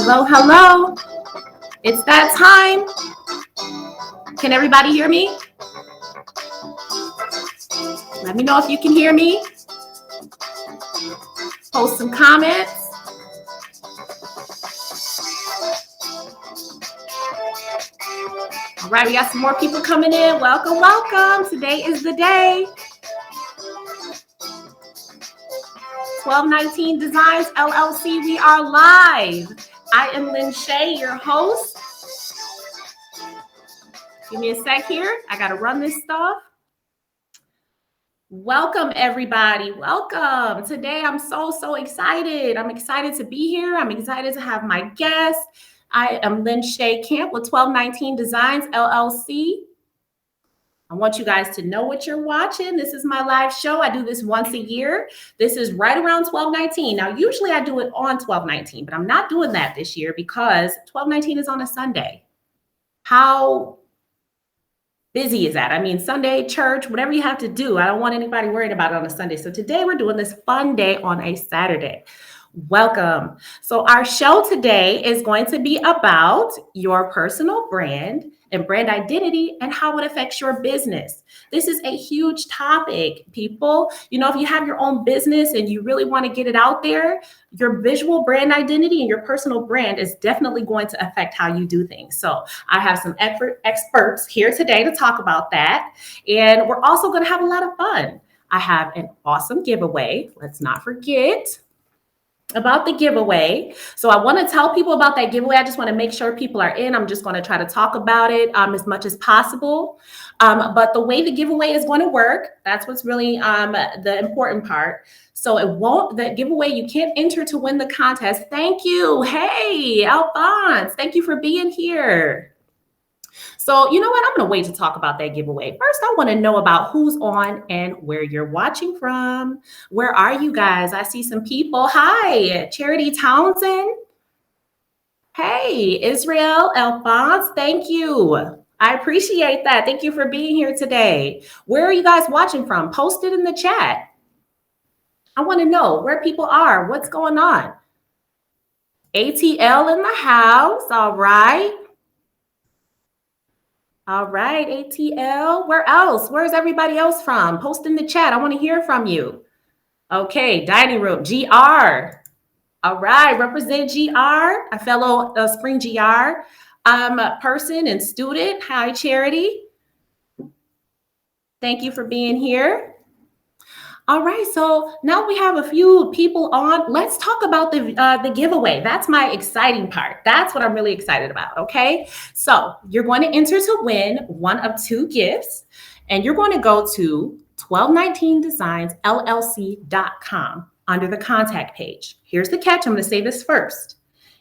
Hello, hello. It's that time. Can everybody hear me? Let me know if you can hear me. Post some comments. All right, we got some more people coming in. Welcome, welcome. Today is the day. 1219 Designs LLC, we are live. I am Lynn Shay, your host. Give me a sec here. I got to run this stuff. Welcome, everybody. Welcome. Today, I'm so excited. I'm excited to be here. I'm excited to have my guest. I am Lynn Shay Camp with 1219 Designs LLC. I want you guys to know what you're watching. This is my live show. I do this once a year. This is right around 1219. Now, usually I do it on 1219, but I'm not doing that this year because 1219 is on a Sunday. How busy is that? I mean, Sunday, church, whatever you have to do. I don't want anybody worried about it on a Sunday. So today we're doing this fun day on a Saturday. Welcome. So our show today is going to be about your personal brand and brand identity and how it affects your business. This is a huge topic, people. You know, if you have your own business and you really want to get it out there, your visual brand identity and your personal brand is definitely going to affect how you do things. So I have some experts here today to talk about that. And we're also going to have a lot of fun. I have an awesome giveaway. Let's not forget about the giveaway. So I want to tell people about that giveaway. I just want to make sure people are in. I'm just going to try to talk about it as much as possible. But the way the giveaway is going to work, that's what's really the important part. So the giveaway, you can't enter to win the contest. Thank you. Hey, Alphonse, thank you for being here. So you know what? I'm going to wait to talk about that giveaway. First, I want to know about who's on and where you're watching from. Where are you guys? I see some people. Hi, Charity Townsend. Hey, Israel Alphonse. Thank you. I appreciate that. Thank you for being here today. Where are you guys watching from? Post it in the chat. I want to know where people are. What's going on? ATL in the house. All right. All right, ATL. Where else? Where's everybody else from? Post in the chat. I want to hear from you. Okay, dining room, GR. All right, represent GR, a fellow Spring GR person and student. Hi, Charity. Thank you for being here. All right, so now we have a few people on. Let's talk about the giveaway. That's my exciting part. That's what I'm really excited about, okay? So you're going to enter to win one of two gifts, and you're going to go to 1219designsllc.com under the contact page. Here's the catch. I'm going to say this first.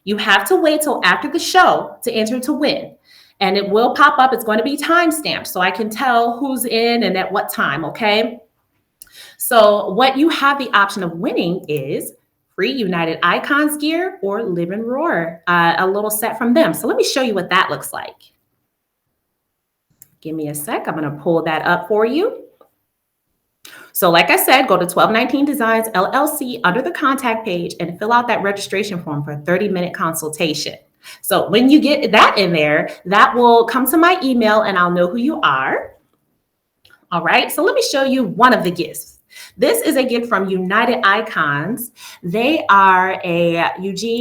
You have to wait till after the show to enter to win, and it will pop up. It's going to be timestamped, so I can tell who's in and at what time, okay? So what you have the option of winning is free United Icons gear or Live and Roar, a little set from them. So let me show you what that looks like. Give me a sec. I'm going to pull that up for you. So like I said, go to 1219 Designs LLC under the contact page and fill out that registration form for a 30-minute consultation. So when you get that in there, that will come to my email and I'll know who you are. All right. So let me show you one of the gifts. This is a gift from United Icons. Eugene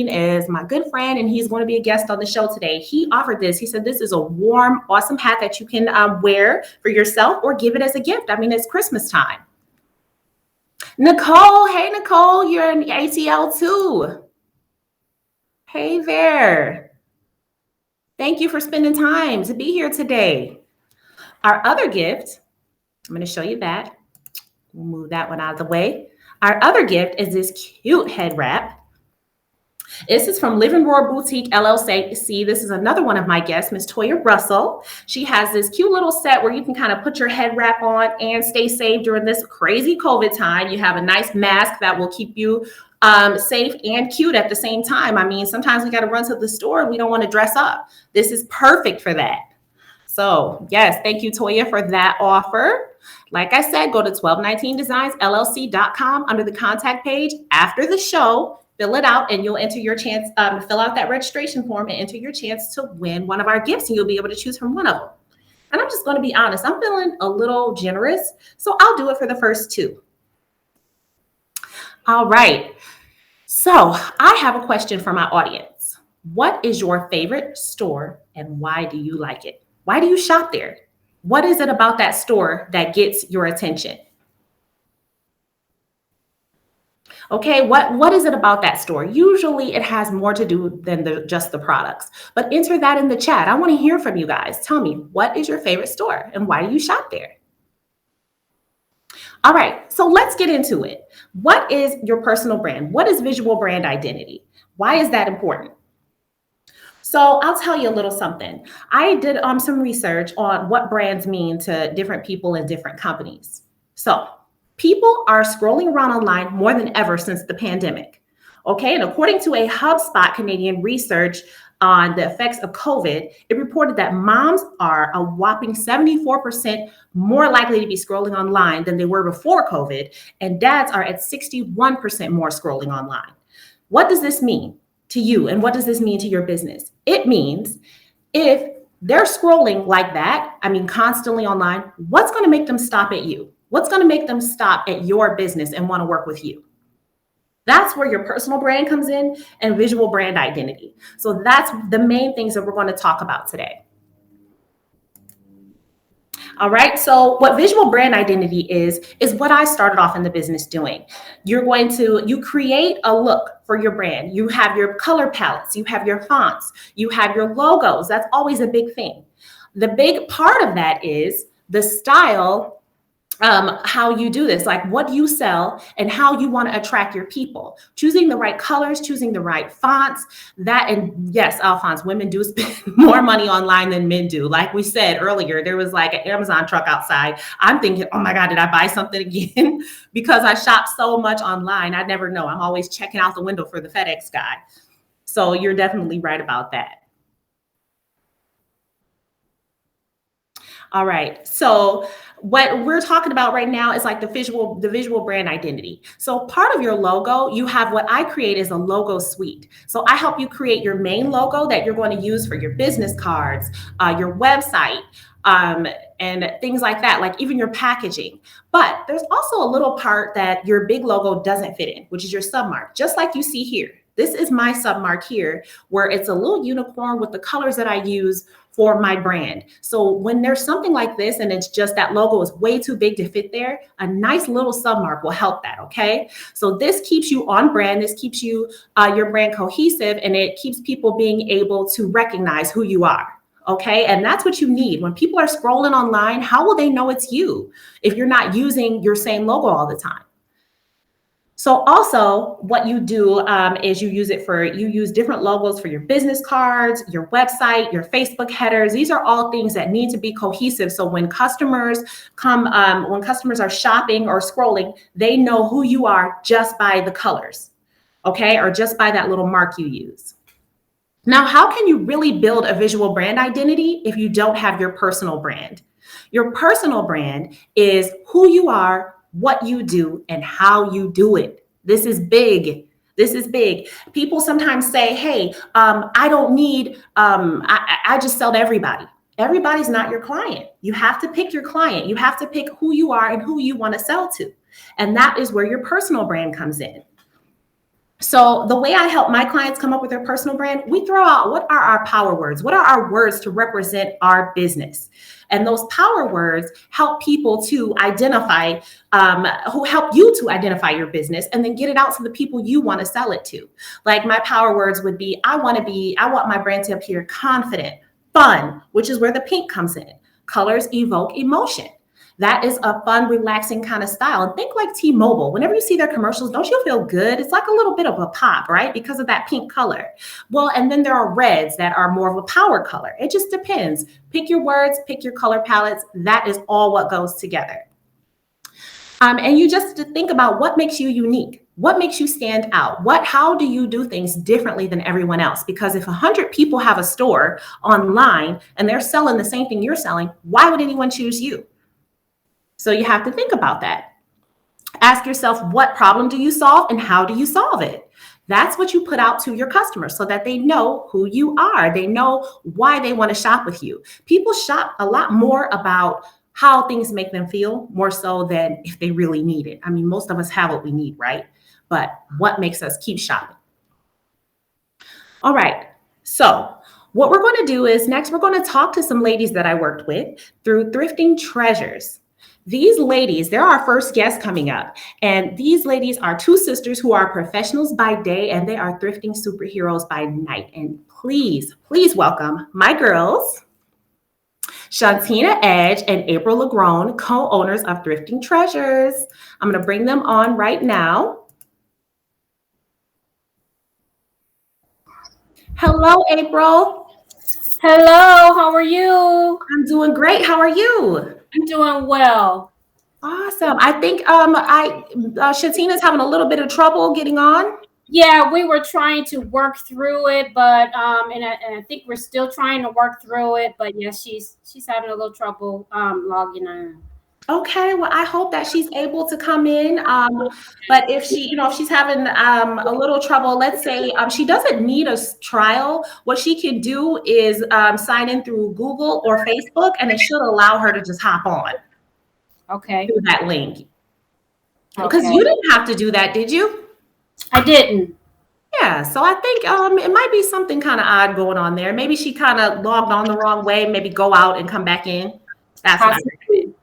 is my good friend, and he's going to be a guest on the show today. He offered this. He said, this is a warm, awesome hat that you can wear for yourself or give it as a gift. I mean, it's Christmas time. Nicole, hey, Nicole, you're in ATL too. Hey there. Thank you for spending time to be here today. Our other gift, I'm going to show you that. We'll move that one out of the way. Our other gift is this cute head wrap. This is from Live and Roar Boutique LLC. This is another one of my guests, Miss Toya Russell. She has this cute little set where you can kind of put your head wrap on and stay safe during this crazy COVID time. You have a nice mask that will keep you safe and cute at the same time. I mean, sometimes we got to run to the store and we don't want to dress up. This is perfect for that. So yes, thank you, Toya, for that offer. Like I said, go to 1219designsllc.com under the contact page after the show Fill it out and you'll enter your chance, fill out that registration form and enter your chance to win one of our gifts, and you'll be able to choose from one of them. And I'm just going to be honest, I'm feeling a little generous, so I'll do it for the first two. All right. So I have a question for my audience. What is your favorite store and why do you like it? Why do you shop there? What is it about that store that gets your attention? Okay, what is it about that store? Usually it has more to do than just the products, but enter that in the chat. I want to hear from you guys. Tell me, what is your favorite store and why do you shop there? All right, so let's get into it. What is your personal brand? What is visual brand identity? Why is that important? So I'll tell you a little something. I did some research on what brands mean to different people in different companies. So people are scrolling around online more than ever since the pandemic. Okay, and according to a HubSpot Canadian research on the effects of COVID, it reported that moms are a whopping 74% more likely to be scrolling online than they were before COVID, and dads are at 61% more scrolling online. What does this mean to you, and what does this mean to your business? It means if they're scrolling like that, I mean, constantly online, what's going to make them stop at you? What's going to make them stop at your business and want to work with you? That's where your personal brand comes in and visual brand identity. So that's the main things that we're going to talk about today. All right. So what visual brand identity is what I started off in the business doing. You create a look for your brand. You have your color palettes, you have your fonts, you have your logos. That's always a big thing. The big part of that is the style, how you do this, like what you sell and how you want to attract your people, choosing the right colors, choosing the right fonts. And yes, Alphonse, women do spend more money online than men do. Like we said earlier, there was like an Amazon truck outside. I'm thinking, oh my God, did I buy something again? Because I shop so much online. I never know. I'm always checking out the window for the FedEx guy. So you're definitely right about that. All right. So what we're talking about right now is like the visual brand identity. So part of your logo, you have what I create is a logo suite. So I help you create your main logo that you're going to use for your business cards, your website, and things like that, like even your packaging. But there's also a little part that your big logo doesn't fit in, which is your submark, just like you see here. This is my submark here, where it's a little unicorn with the colors that I use for my brand. So when there's something like this and it's just that logo is way too big to fit there, a nice little submark will help that, okay? So this keeps you on brand, this keeps you your brand cohesive, and it keeps people being able to recognize who you are, okay? And that's what you need. When people are scrolling online, how will they know it's you if you're not using your same logo all the time? So also what you do is you use different logos for your business cards, your website, your Facebook headers. These are all things that need to be cohesive. So when customers when customers are shopping or scrolling, they know who you are just by the colors, okay? Or just by that little mark you use. Now, how can you really build a visual brand identity if you don't have your personal brand? Your personal brand is who you are, what you do, and how you do it. This is big. This is big. People sometimes say, hey, I don't need, I just sell to everybody. Everybody's not your client. You have to pick your client. You have to pick who you are and who you want to sell to. And that is where your personal brand comes in. So the way I help my clients come up with their personal brand, we throw out what are our power words? What are our words to represent our business? And those power words help people to identify, who help you to identify your business and then get it out to the people you want to sell it to. Like my power words would be, I want my brand to appear confident, fun, which is where the pink comes in. Colors evoke emotion. That is a fun, relaxing kind of style. And think like T-Mobile. Whenever you see their commercials, don't you feel good? It's like a little bit of a pop, right? Because of that pink color. Well, and then there are reds that are more of a power color. It just depends. Pick your words, pick your color palettes. That is all what goes together. And you just to think about what makes you unique. What makes you stand out? How do you do things differently than everyone else? Because if 100 people have a store online and they're selling the same thing you're selling, why would anyone choose you? So you have to think about that. Ask yourself, what problem do you solve and how do you solve it? That's what you put out to your customers so that they know who you are. They know why they want to shop with you. People shop a lot more about how things make them feel more so than if they really need it. I mean, most of us have what we need, right? But what makes us keep shopping? All right. So, what we're going to do is next, we're going to talk to some ladies that I worked with through Thrifting Treasures. These ladies, they're our first guests coming up. And these ladies are two sisters who are professionals by day and they are thrifting superheroes by night. And please, please welcome my girls, Shantina Edge and April Lagrone, co-owners of Thrifting Treasures. I'm going to bring them on right now. Hello, April. Hello, how are you? I'm doing great. How are you? I'm doing well. Awesome. I think Shantina's having a little bit of trouble getting on. Yeah, we were trying to work through it, but and I think we're still trying to work through it. But yeah, she's having a little trouble logging on. Okay, well, I hope that she's able to come in. But if if she's having a little trouble, let's say she doesn't need a trial. What she can do is sign in through Google or Facebook, and it should allow her to just hop on Okay. through that link. Because Okay. you didn't have to do that, did you? I didn't. Yeah, so I think it might be something kind of odd going on there. Maybe she kind of logged on the wrong way. Maybe go out and come back in. That's what I recommend.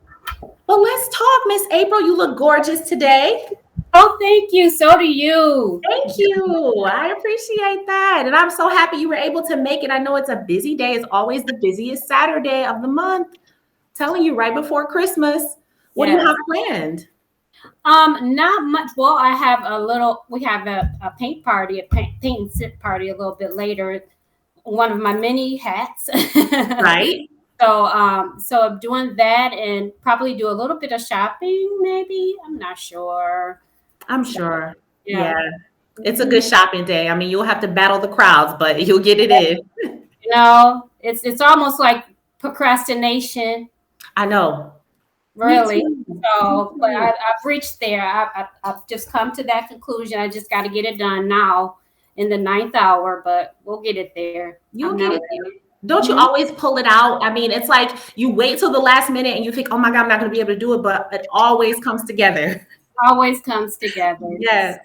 Well, let's talk, Miss April. You look gorgeous today. Oh, thank you. So do you. Thank you. I appreciate that. And I'm so happy you were able to make it. I know it's a busy day. It's always the busiest Saturday of the month. Telling you right before Christmas. What do you have planned? Not much. Well, we have a paint party, paint and sip party a little bit later. One of my many hats. Right. So I'm doing that and probably do a little bit of shopping, maybe. I'm not sure. I'm sure. Yeah. It's a good shopping day. I mean, you'll have to battle the crowds, but you'll get it in. It's almost like procrastination. I know. Really. So, but I've reached there. I've just come to that conclusion. I just got to get it done now in the 9th hour, but we'll get it there. You'll get it there. Don't you always pull it out? I mean, it's like you wait till the last minute and you think, oh my God, I'm not going to be able to do it, but it always comes together. Always comes together. Yes.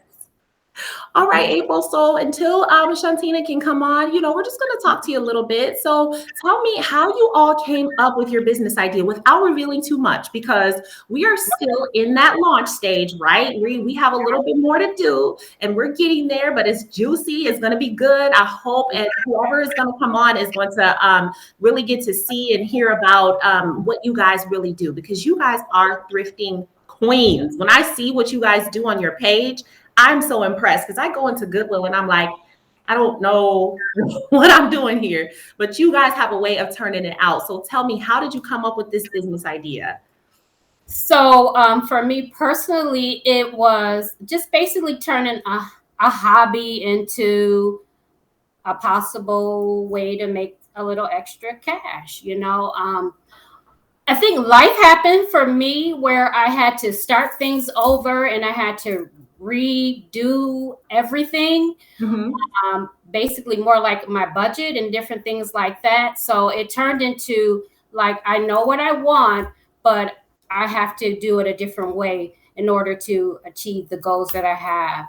All right, April. So until Shantina can come on, we're just going to talk to you a little bit. So tell me how you all came up with your business idea without revealing too much, because we are still in that launch stage, right? We have a little bit more to do and we're getting there, but it's juicy. It's going to be good. I hope, and whoever is going to come on is going to really get to see and hear about what you guys really do, because you guys are thrifting queens. When I see what you guys do on your page, I'm so impressed, because I go into Goodwill and I'm like, I don't know what I'm doing here, but you guys have a way of turning it out. So tell me, how did you come up with this business idea? So for me personally, it was just basically turning a hobby into a possible way to make a little extra cash. I think life happened for me where I had to start things over and I had to redo everything. Basically more like my budget and different things like that. So it turned into like, I know what I want, but I have to do it a different way in order to achieve the goals that I have.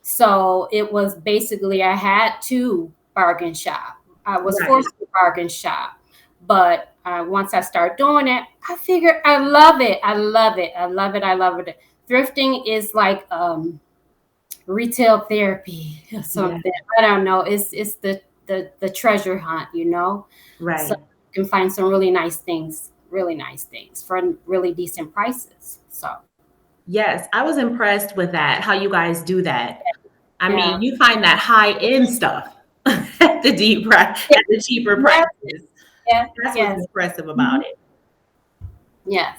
So it was basically, I had to bargain shop. I was forced to bargain shop. But once I start doing it, I figure I love it. I love it. I love it. I love it. Thrifting is like retail therapy or something. Yeah. I don't know. It's the treasure hunt, Right. So you can find some really nice things for really decent prices. So yes, I was impressed with that, how you guys do that. I mean, you find that high-end stuff at the cheaper prices. Yeah. That's what's impressive about it. Yes.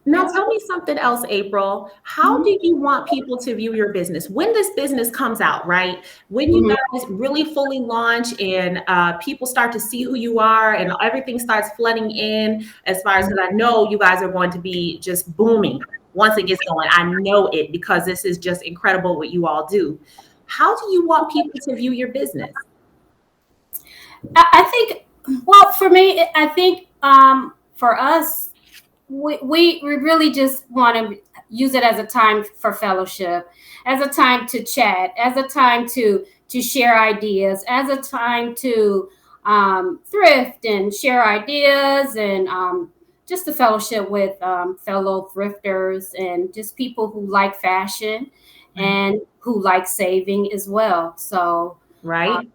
Now tell me something else, April. How do you want people to view your business when this business comes out, right? When you guys really fully launch and people start to see who you are and everything starts flooding in, as far as, because I know you guys are going to be just booming once it gets going. I know it, because this is just incredible what you all do. How do you want people to view your business? I think, well, for me, I think for us, we really just want to use it as a time for fellowship, as a time to chat, as a time to share ideas, as a time to thrift and share ideas, and just the fellowship with fellow thrifters and just people who like fashion and who like saving as well. So Right?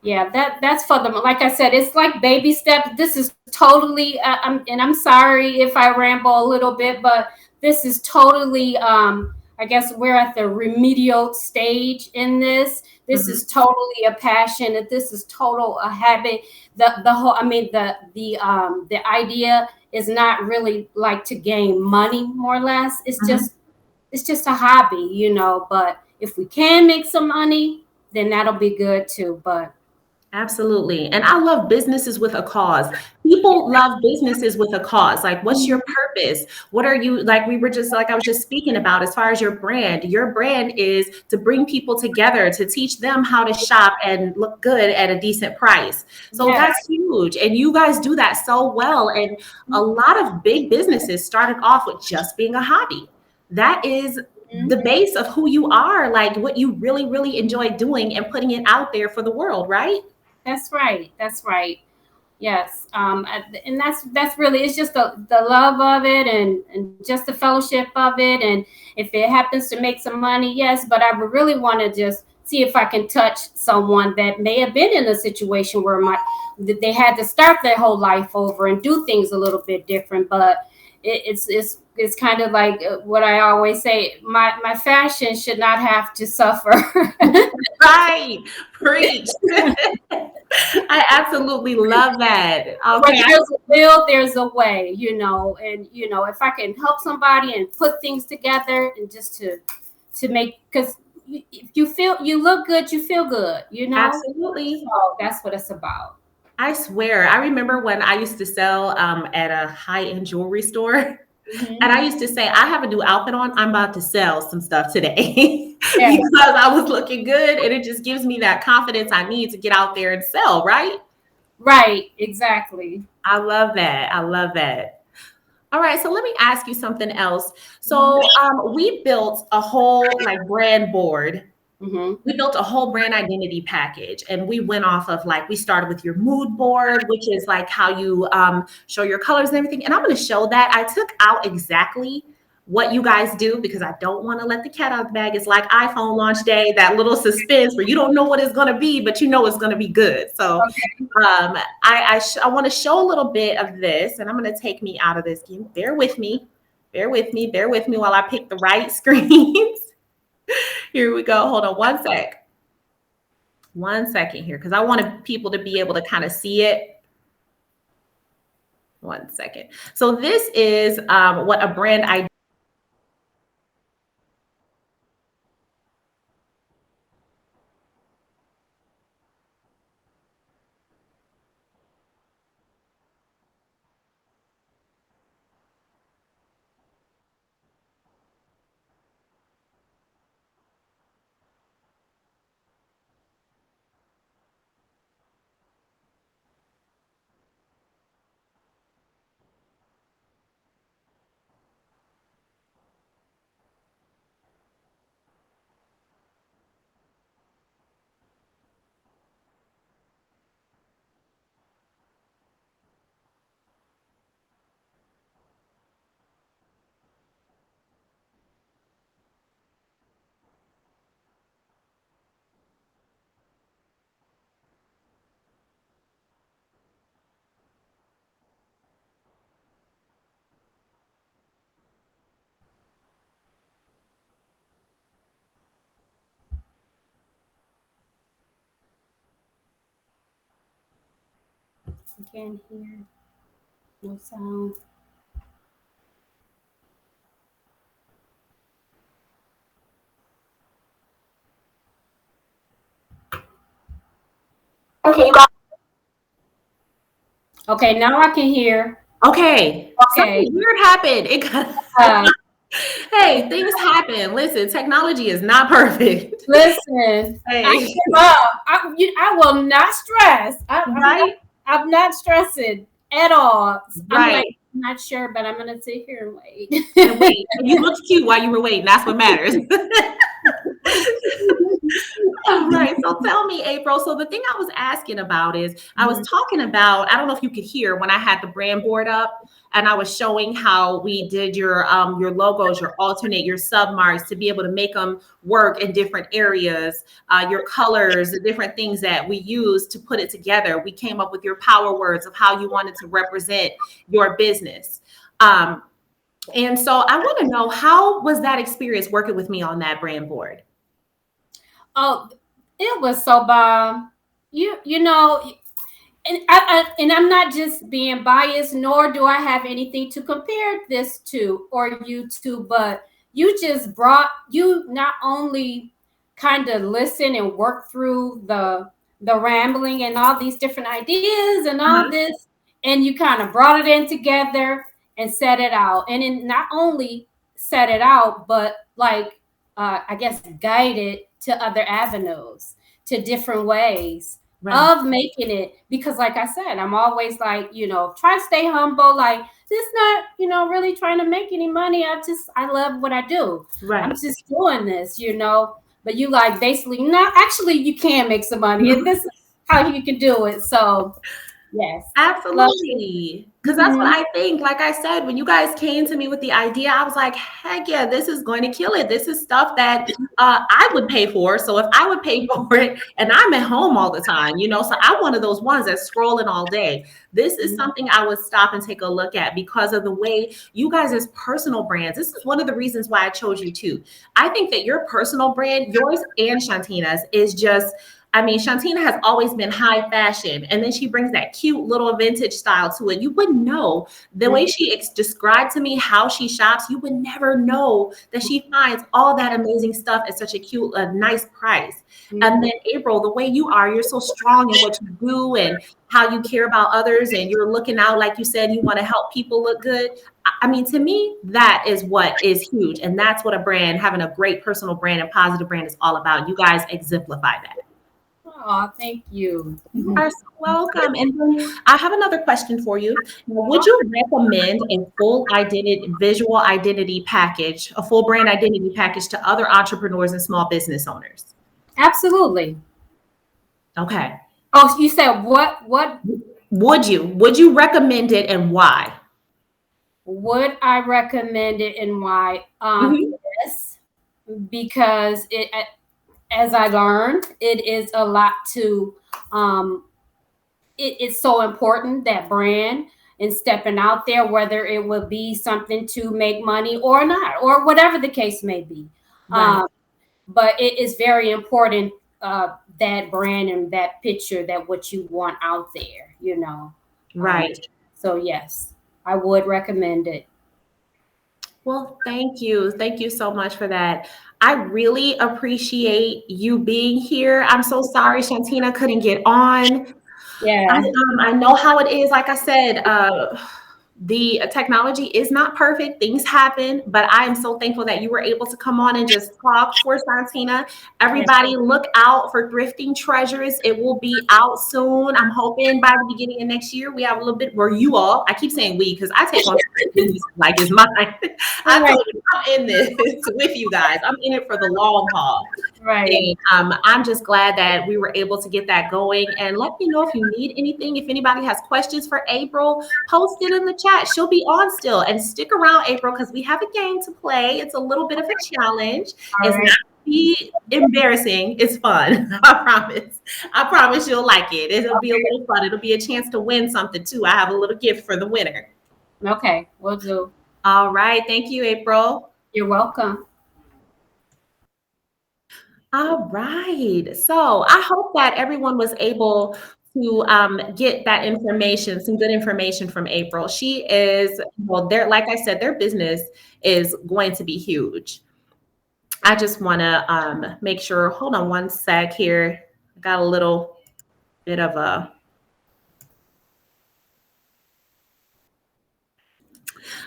yeah, that's for them. Like I said, it's like baby steps. This is totally. I'm sorry if I ramble a little bit, but this is totally. I guess we're at the remedial stage in this. This Mhm. is totally a passion. This is total a habit. The whole. I mean the idea is not really like to gain money, more or less. Mhm. It's just a hobby, you know. But if we can make some money, then that'll be good too. But Absolutely. And I love businesses with a cause. People love businesses with a cause. Like, what's your purpose? What are you like? We were just like, I was just speaking about as far as your brand. Your brand is to bring people together, to teach them how to shop and look good at a decent price. So yes. that's huge. And you guys do that so well. And a lot of big businesses started off with just being a hobby. That is the Mhm. base of who you are, like what you really, really enjoy doing and putting it out there for the world, right? That's right. That's right. Yes. And that's really it's just the love of it and just the fellowship of it. And if it happens to make some money, yes. But I would really want to just see if I can touch someone that may have been in a situation where that they had to start their whole life over and do things a little bit different. But it's kind of like what I always say. My fashion should not have to suffer. Right. Preach. I absolutely love that. Where Okay. there's a will, there's a way, you know. And you know, if I can help somebody and put things together and just to make, because if you feel you look good, you feel good, you know. Absolutely. So that's what it's about. I swear. I remember when I used to sell at a high-end jewelry store. And Hmm. I used to say, I have a new outfit on. I'm about to sell some stuff today Yeah, because I was looking good. And it just gives me that confidence I need to get out there and sell, right? right, exactly. I love that. I love that. All right, so let me ask you something else. Hmm. So we built a whole like brand board. Hmm. We built a whole brand identity package, and we went off of like we started with your mood board, which is like how you show your colors and everything. And I'm going to show that. I took out exactly what you guys do because I don't want to let the cat out of the bag. It's like iPhone launch day, that little suspense where you don't know what it's going to be, but you know it's going to be good. So I want to show a little bit of this, and I'm going to take me out of this game. Bear with me, bear with me, bear with me while I pick the right screens. Here we go. Hold on one sec. One second here, because I wanted people to be able to kind of see it. One second. So this is what a brand idea. I can't hear. No sound. Okay, you got. Okay, now I can hear. Okay, Okay. something weird happened. It got. Uh, Hey, things happen. Listen, technology is not perfect. Listen, I Hey, give up. I will not stress. right, I'm not stressing at all. I'm like, right. I'm not sure, but I'm gonna sit here and And wait. wait, and you looked cute while you were waiting. That's what matters. All right. So tell me, April. So the thing I was asking about is I was talking about, I don't know if you could hear when I had the brand board up and I was showing how we did your logos, your alternate, your submarks to be able to make them work in different areas, your colors, the different things that we use to put it together. We came up with your power words of how you wanted to represent your business. And so I want to know, how was that experience working with me on that brand board? Oh, it was so bomb. You know, and I'm not just being biased, nor do I have anything to compare this to or you to, but you not only kind of listen and work through the rambling and all these different ideas and all Uh-huh. this, and you kind of brought it in together and set it out, and then not only set it out, but like I guess guide it to other avenues, to different ways Right. of making it, because like I said, I'm always like, try to stay humble, like this not, really trying to make any money. I love what I do. I'm Right. just doing this, but you like basically, no, actually you can make some money and this is how you can do it. So yes, love it. Absolutely. Because that's what Mhm. I think. Like I said, when you guys came to me with the idea, I was like, heck yeah, this is going to kill it. This is stuff that I would pay for. So if I would pay for it and I'm at home all the time, so I'm one of those ones that's scrolling all day. This is something I would stop and take a look at because of the way you guys as personal brands. This is one of the reasons why I chose you too. I think that your personal brand, yours and Shantina's, is just, I mean, Shantina has always been high fashion, and then she brings that cute little vintage style to it. You wouldn't know the way she described to me how she shops. You would never know that she finds all that amazing stuff at such a cute, nice price. And then April, the way you are, you're so strong in what you do and how you care about others, and you're looking out, like you said, you want to help people look good. I mean, to me, that is what is huge, and that's what a brand, having a great personal brand and positive brand, is all about. You guys exemplify that. Oh, thank you. You are so welcome. And then I have another question for you. Now, would you recommend a full identity, visual identity package, a full brand identity package to other entrepreneurs and small business owners? Absolutely. Okay. Oh, you said what Would you recommend it and why? would I recommend it and why? Mhm. Yes, because as I learned, it is a lot to um it's so important, that brand, and stepping out there, whether it will be something to make money or not, or whatever the case may be. Right. Um, but it is very important, that brand and that picture, that what you want out there. Um, Right. so yes, I would recommend it. Well, thank you. Thank you so much for that. I really appreciate you being here. I'm so sorry Shantina couldn't get on. Yeah. I know how it is. Like I said, the technology is not perfect. Things happen, but I am so thankful that you were able to come on and just talk for Santina. Yeah. Everybody, look out for Thrifting Treasures. It will be out soon. I'm hoping by the beginning of next year we have a little bit where you all. I keep saying we because I take on like it's mine. I Right. told you I'm in this with you guys. I'm in it for the long haul. Right. And I'm just glad that we were able to get that going. And let me know if you need anything. If anybody has questions for April, post it in the chat. She'll be on still. And stick around, April, because we have a game to play. It's a little bit of a challenge. All It's right. not be embarrassing. It's fun. I promise. I promise you'll like it. It'll be a little fun. It'll be a chance to win something too. I have a little gift for the winner. Okay. We'll do. All right. Thank you, April. You're welcome. All right. So I hope that everyone was able to get that information, some good information from April. She is, well, there, like I said, their business is going to be huge. I just want to make sure, hold on one sec here. I got a little bit of a,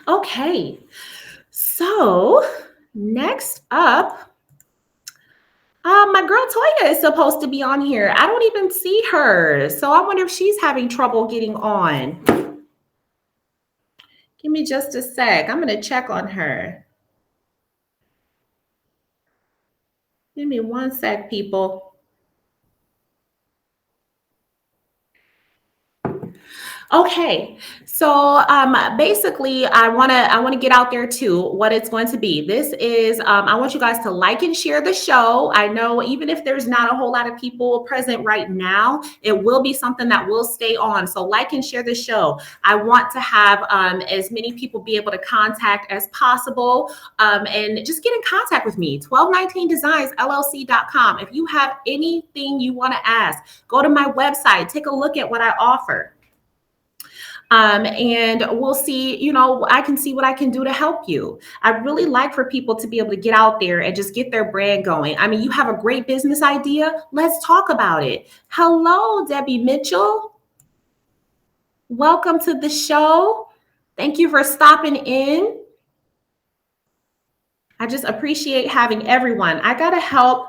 okay. So next up, my girl Toya is supposed to be on here. I don't even see her. So I wonder if she's having trouble getting on. Give me just a sec. I'm going to check on her. Give me one sec, people. Okay, so basically, I wanna get out there too. What it's going to be. This is I want you guys to like and share the show. I know even if there's not a whole lot of people present right now, it will be something that will stay on. So like and share the show. I want to have as many people be able to contact as possible, and just get in contact with me. 1219designsllc.com. If you have anything you want to ask, go to my website. Take a look at what I offer. And we'll see, I can see what I can do to help you. I really like for people to be able to get out there and just get their brand going. I mean, you have a great business idea. Let's talk about it. Hello, Debbie Mitchell. Welcome to the show. Thank you for stopping in. I just appreciate having everyone. I got to help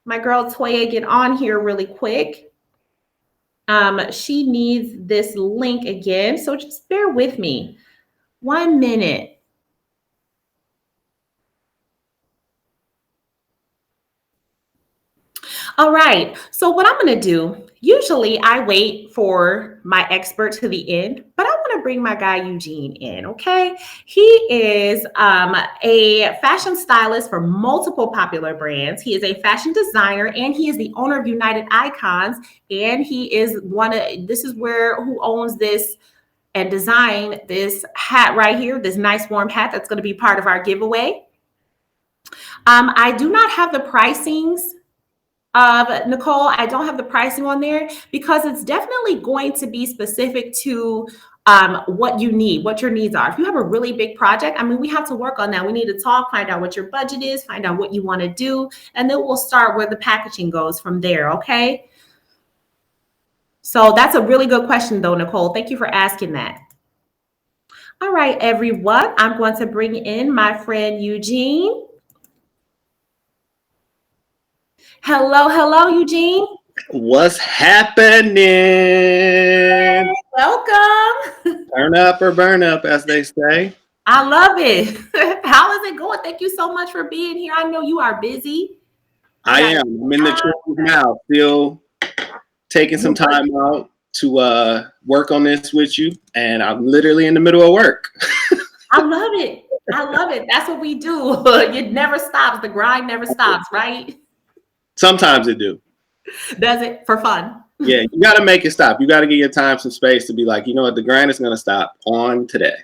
my girl Toya get on here really quick. She needs this link again, so just bear with me. 1 minute. All right, so what I'm gonna do, usually I wait for my expert to the end, but I wanna bring my guy Eugene in, okay? He is a fashion stylist for multiple popular brands. He is a fashion designer and he is the owner of United Icons. And he is who owns this and designed this hat right here, this nice warm hat that's gonna be part of our giveaway. I do not have the pricings of Nicole. I don't have the pricing on there because it's definitely going to be specific to what you need, what your needs are. If you have a really big project, I mean, we have to work on that. We need to talk, find out what your budget is, find out what you want to do, and then we'll start where the packaging goes from there, okay? So that's a really good question though, Nicole. Thank you for asking that. All right, everyone, I'm going to bring in my friend Eugene. Hello, Eugene. What's happening? Hey, welcome. Turn up or burn up, as they say. I love it. How is it going? Thank you so much for being here. I know you are busy. I am. I'm in the trenches now, still taking some time out to work on this with you, and I'm literally in the middle of work. I love it. That's what we do. It never stops. The grind never stops, right? Sometimes it do. Does it for fun? Yeah, you got to make it stop. You got to give your time some space to be like, you know what, the grind is going to stop on today.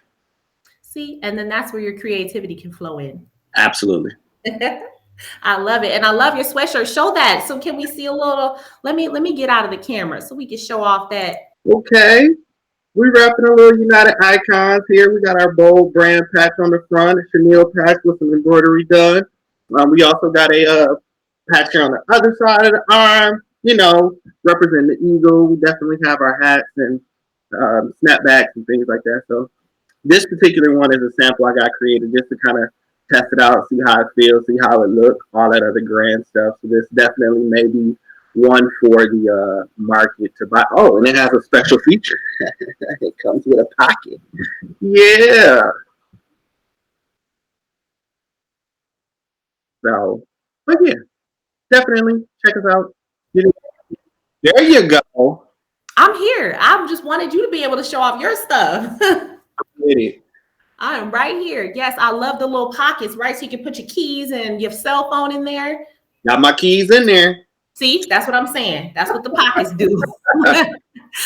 See, and then that's where your creativity can flow in. Absolutely. I love it. And I love your sweatshirt. Show that. So can we see a little, let me get out of the camera so we can show off that. Okay. We're wrapping a little United Icons here. We got our bold brand patch on the front, a chenille patch with some embroidery done. We also got a patch here on the other side of the arm, representing the eagle. We definitely have our hats and snapbacks and things like that. So this particular one is a sample I got created just to kind of test it out, see how it feels, see how it looks, all that other grand stuff. So this definitely may be one for the market to buy. Oh, and it has a special feature. It comes with a pocket. Yeah. So, but yeah, definitely check us out. There you go. I'm here. I just wanted you to be able to show off your stuff. I am right here. Yes, I love the little pockets, right? So you can put your keys and your cell phone in there. Got my keys in there. See, that's what I'm saying. That's what the pockets do.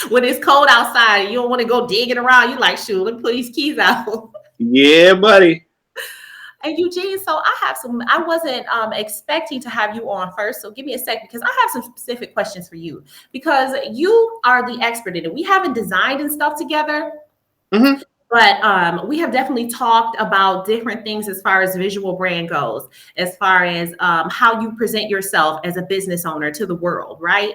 When it's cold outside, you don't want to go digging around. You like, shoot, let me put these keys out. Yeah, buddy. And Eugene, so I wasn't expecting to have you on first. So give me a sec because I have some specific questions for you because you are the expert in it. We haven't designed and stuff together. Mm-hmm. But we have definitely talked about different things as far as visual brand goes, as far as how you present yourself as a business owner to the world, right?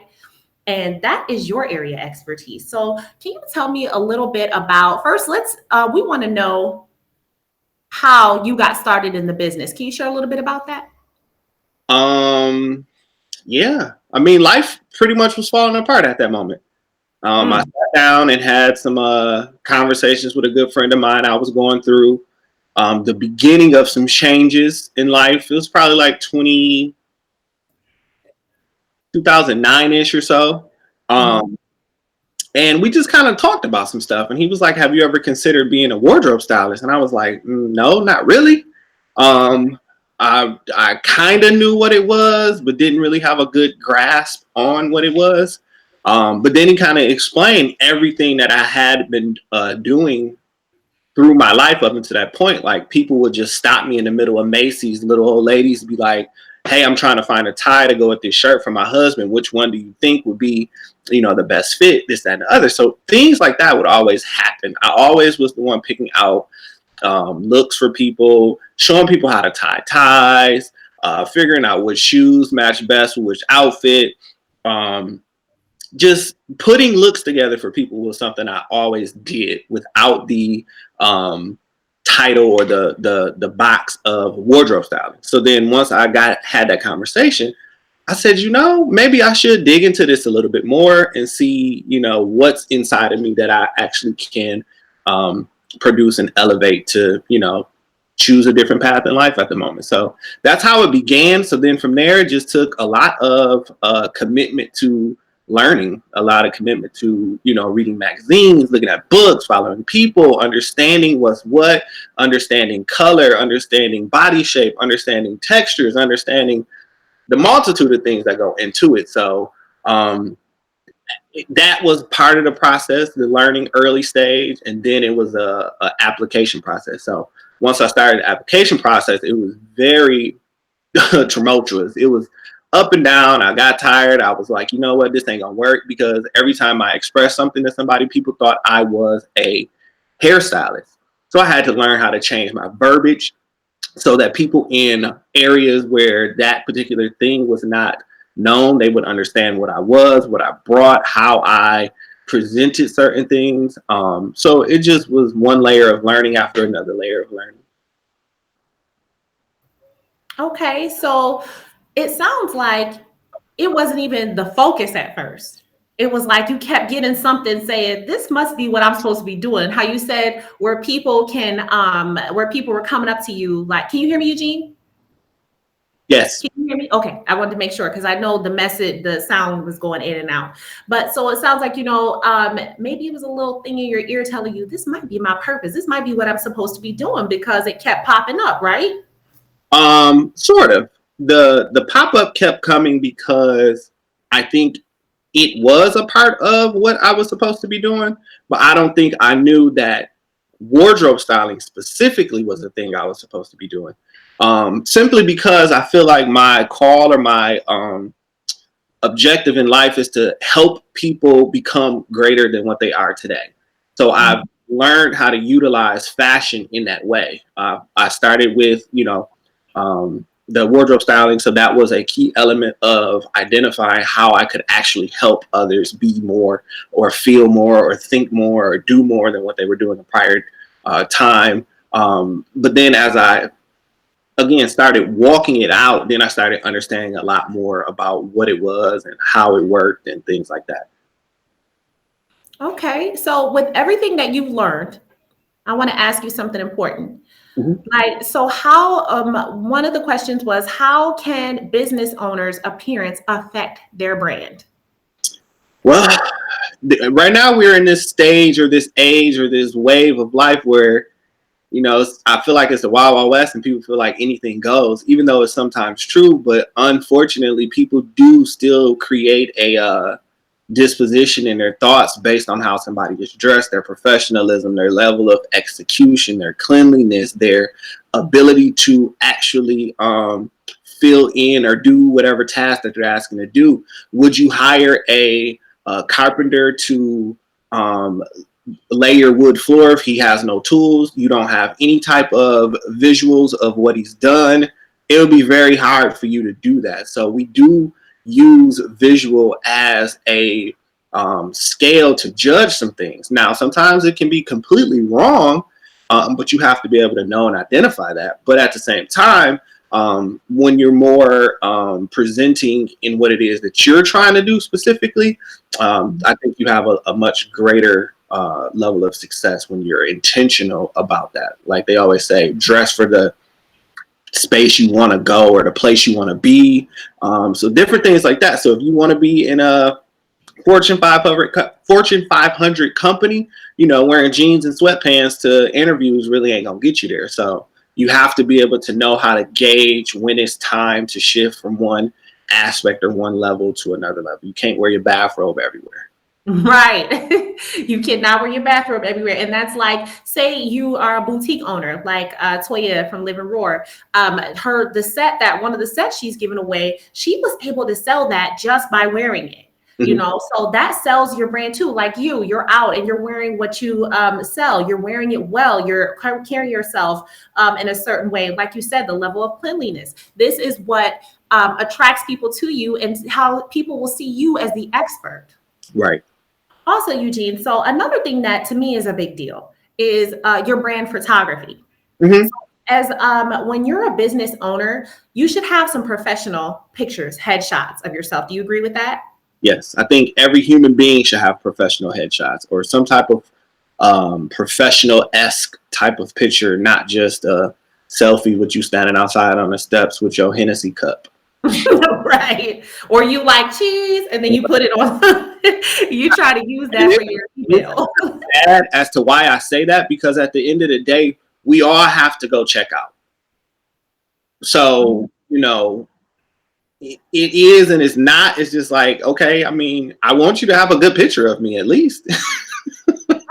And that is your area of expertise. So can you tell me a little bit about, first, we want to know, how you got started in the business. Can you share a little bit about that? Yeah. I mean, life pretty much was falling apart at that moment. I sat down and had some conversations with a good friend of mine. I was going through the beginning of some changes in life. It was probably like 2009-ish or so. And we just kind of talked about some stuff. And he was like, have you ever considered being a wardrobe stylist? And I was like, no, not really. I kind of knew what it was, but didn't really have a good grasp on what it was. But then he kind of explained everything that I had been doing through my life up until that point. Like, people would just stop me in the middle of Macy's, little old ladies be like, hey, I'm trying to find a tie to go with this shirt for my husband. Which one do you think would be, the best fit, this, that, and the other. So things like that would always happen. I always was the one picking out looks for people, showing people how to tie ties, figuring out which shoes match best with which outfit. Just putting looks together for people was something I always did without the title or the box of wardrobe styling. So then once I had that conversation, I said, maybe I should dig into this a little bit more and see, what's inside of me that I actually can produce and elevate to, choose a different path in life at the moment. So that's how it began. So then from there, it just took a lot of commitment to learning, a lot of commitment to, reading magazines, looking at books, following people, understanding what's what, understanding color, understanding body shape, understanding textures, understanding the multitude of things that go into it. So that was part of the process, the learning early stage, and then it was a application process. So once I started the application process, it was very tumultuous. It was up and down. I got tired. I was like, you know what, this ain't gonna work, because every time I expressed something to somebody, people thought I was a hairstylist. So I had to learn how to change my verbiage so that people in areas where that particular thing was not known, they would understand what I was, what I brought, how I presented certain things. So it just was one layer of learning after another layer of learning. Okay, so it sounds like it wasn't even the focus at first. It was like you kept getting something saying, this must be what I'm supposed to be doing. How you said where people were coming up to you, like, can you hear me, Eugene? Yes. Can you hear me? Okay. I wanted to make sure, because I know the sound was going in and out. But so it sounds like, maybe it was a little thing in your ear telling you, this might be my purpose. This might be what I'm supposed to be doing, because it kept popping up, right? Sort of. The pop-up kept coming because I think it was a part of what I was supposed to be doing, but I don't think I knew that wardrobe styling specifically was the thing I was supposed to be doing. Simply because I feel like my call or my objective in life is to help people become greater than what they are today. So I've learned how to utilize fashion in that way. I started with, the wardrobe styling. So that was a key element of identifying how I could actually help others be more, or feel more, or think more, or do more than what they were doing the prior time. But then as I, again, started walking it out, then I started understanding a lot more about what it was and how it worked and things like that. Okay. So with everything that you've learned, I want to ask you something important. Like, so how, one of the questions was, how can business owners' appearance affect their brand? Well, right now we're in this stage or this age or this wave of life where, I feel like it's the Wild Wild West and people feel like anything goes, even though it's sometimes true. But unfortunately, people do still create a disposition in their thoughts based on how somebody is dressed, their professionalism, their level of execution, their cleanliness, their ability to actually fill in or do whatever task that they're asking to do. Would you hire a carpenter to lay your wood floor if he has no tools? You don't have any type of visuals of what he's done. It would be very hard for you to do that. So we do use visual as a scale to judge some things. Now, sometimes it can be completely wrong, but you have to be able to know and identify that. But at the same time, when you're more presenting in what it is that you're trying to do specifically, I think you have a much greater level of success when you're intentional about that. Like they always say, dress for the space you want to go or the place you want to be. So different things like that. So if you want to be in a Fortune 500 company, you know, wearing jeans and sweatpants to interviews really ain't gonna get you there. So you have to be able to know how to gauge when it's time to shift from one aspect or one level to another level. You can't wear your bathrobe everywhere. Right. You cannot wear your bathrobe everywhere. And that's like, say you are a boutique owner, like Toya from Live and Roar. One of the sets she's given away, she was able to sell that just by wearing it. You know, so that sells your brand too. Like you're out and you're wearing what you sell. You're wearing it well. You're carrying yourself in a certain way. Like you said, the level of cleanliness. This is what attracts people to you and how people will see you as the expert. Right. Also, Eugene, so another thing that to me is a big deal is your brand photography. So as when you're a business owner, you should have some professional pictures, headshots of yourself. Do you agree with that? Yes, I think every human being should have professional headshots or some type of professional-esque type of picture, not just a selfie with you standing outside on the steps with your Hennessy cup. Right. Or you like cheese and then you put it on. You try to use that for your email. Add as to why I say that, because at the end of the day, we all have to go check out. So, you know, it is and it's not. It's just like, okay, I mean, I want you to have a good picture of me at least.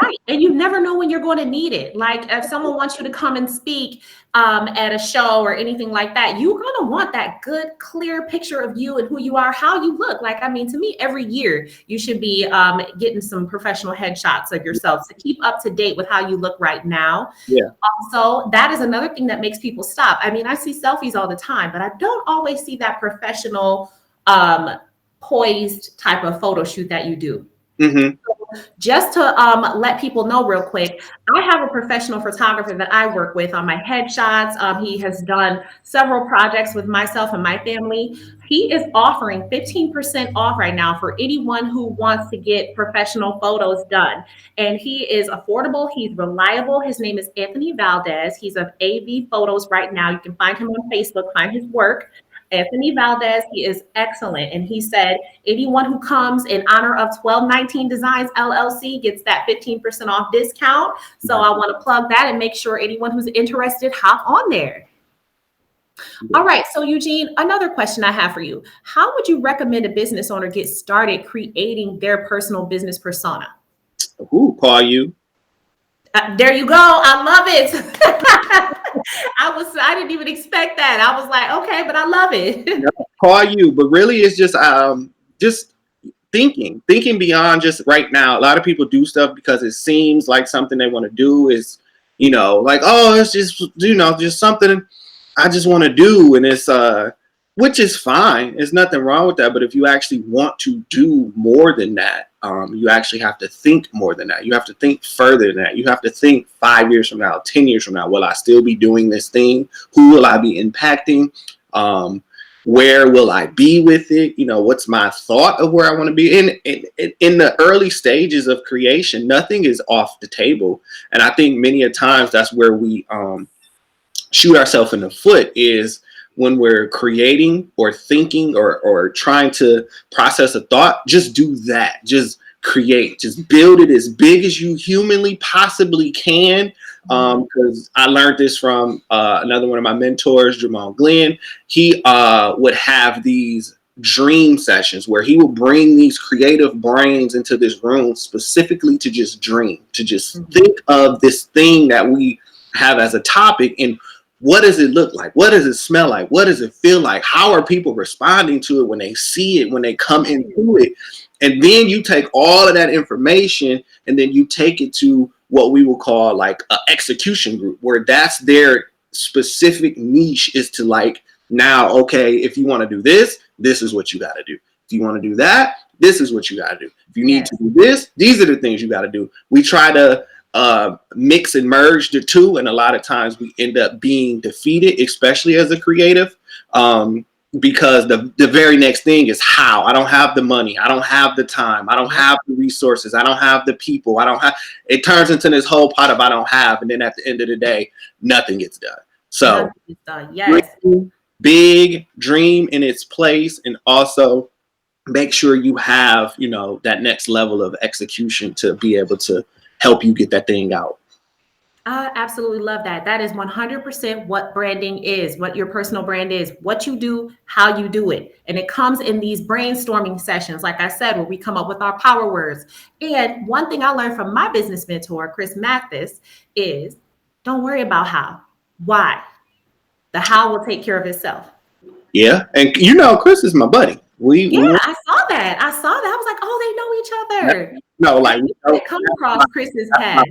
Right. And you never know when you're going to need it. Like if someone wants you to come and speak at a show or anything like that, you're going to want that good, clear picture of you and who you are, how you look. Like, I mean, to me, every year you should be getting some professional headshots of yourself to keep up to date with how you look right now. Yeah. Also, that is another thing that makes people stop. I mean, I see selfies all the time, but I don't always see that professional poised type of photo shoot that you do. Mm-hmm. Just to let people know real quick, I have a professional photographer that I work with on my headshots. He has done several projects with myself and my family. He is offering 15% off right now for anyone who wants to get professional photos done. And he is affordable. He's reliable. His name is Anthony Valdez. He's of AV Photos right now. You can find him on Facebook, find his work. Anthony Valdez, he is excellent. And he said, anyone who comes in honor of 1219 Designs LLC gets that 15% off discount. So I want to plug that and make sure anyone who's interested, hop on there. All right. So Eugene, another question I have for you. How would you recommend a business owner get started creating their personal business persona? Who call you? There you go. I love it. I didn't even expect that. I was like, okay, but I love it. Call you, but really it's just thinking beyond just right now. A lot of people do stuff because it seems like something they want to do is, you know, like, oh, it's just, you know, just something I just want to do. And it's, which is fine. There's nothing wrong with that. But if you actually want to do more than that, you actually have to think more than that. You have to think further than that. You have to think 5 years from now, 10 years from now, will I still be doing this thing? Who will I be impacting? Where will I be with it? You know, what's my thought of where I want to be? In the early stages of creation, nothing is off the table. And I think many a times that's where we shoot ourselves in the foot, is when we're creating or thinking or trying to process a thought. Just do that. Just create. Just build it as big as you humanly possibly can. Because I learned this from another one of my mentors, Jamal Glenn. He would have these dream sessions where he would bring these creative brains into this room specifically to just dream, to just think of this thing that we have as a topic, and what does it look like? What does it smell like? What does it feel like? How are people responding to it when they see it, when they come into it? And then you take all of that information and then you take it to what we will call like an execution group, where that's their specific niche, is to like, now, okay, if you want to do this, this is what you got to do. If you want to do that, this is what you got to do. If you need to do this, these are the things you got to do. We try to mix and merge the two, and a lot of times we end up being defeated, especially as a creative, because the very next thing is how. I don't have the money, I don't have the time, I don't have the resources, I don't have the people, it turns into this whole pot of I don't have, and then at the end of the day, nothing gets done. So yes, big dream in its place, and also make sure you have, that next level of execution to be able to help you get that thing out. I absolutely love that. That is 100% what branding is, what your personal brand is, what you do, how you do it. And it comes in these brainstorming sessions, like I said, where we come up with our power words. And one thing I learned from my business mentor, Chris Mathis, is don't worry about how. Why? The how will take care of itself. Yeah. And Chris is my buddy. I saw that. I was like, oh, they know each other. No, like it come across Chris's path.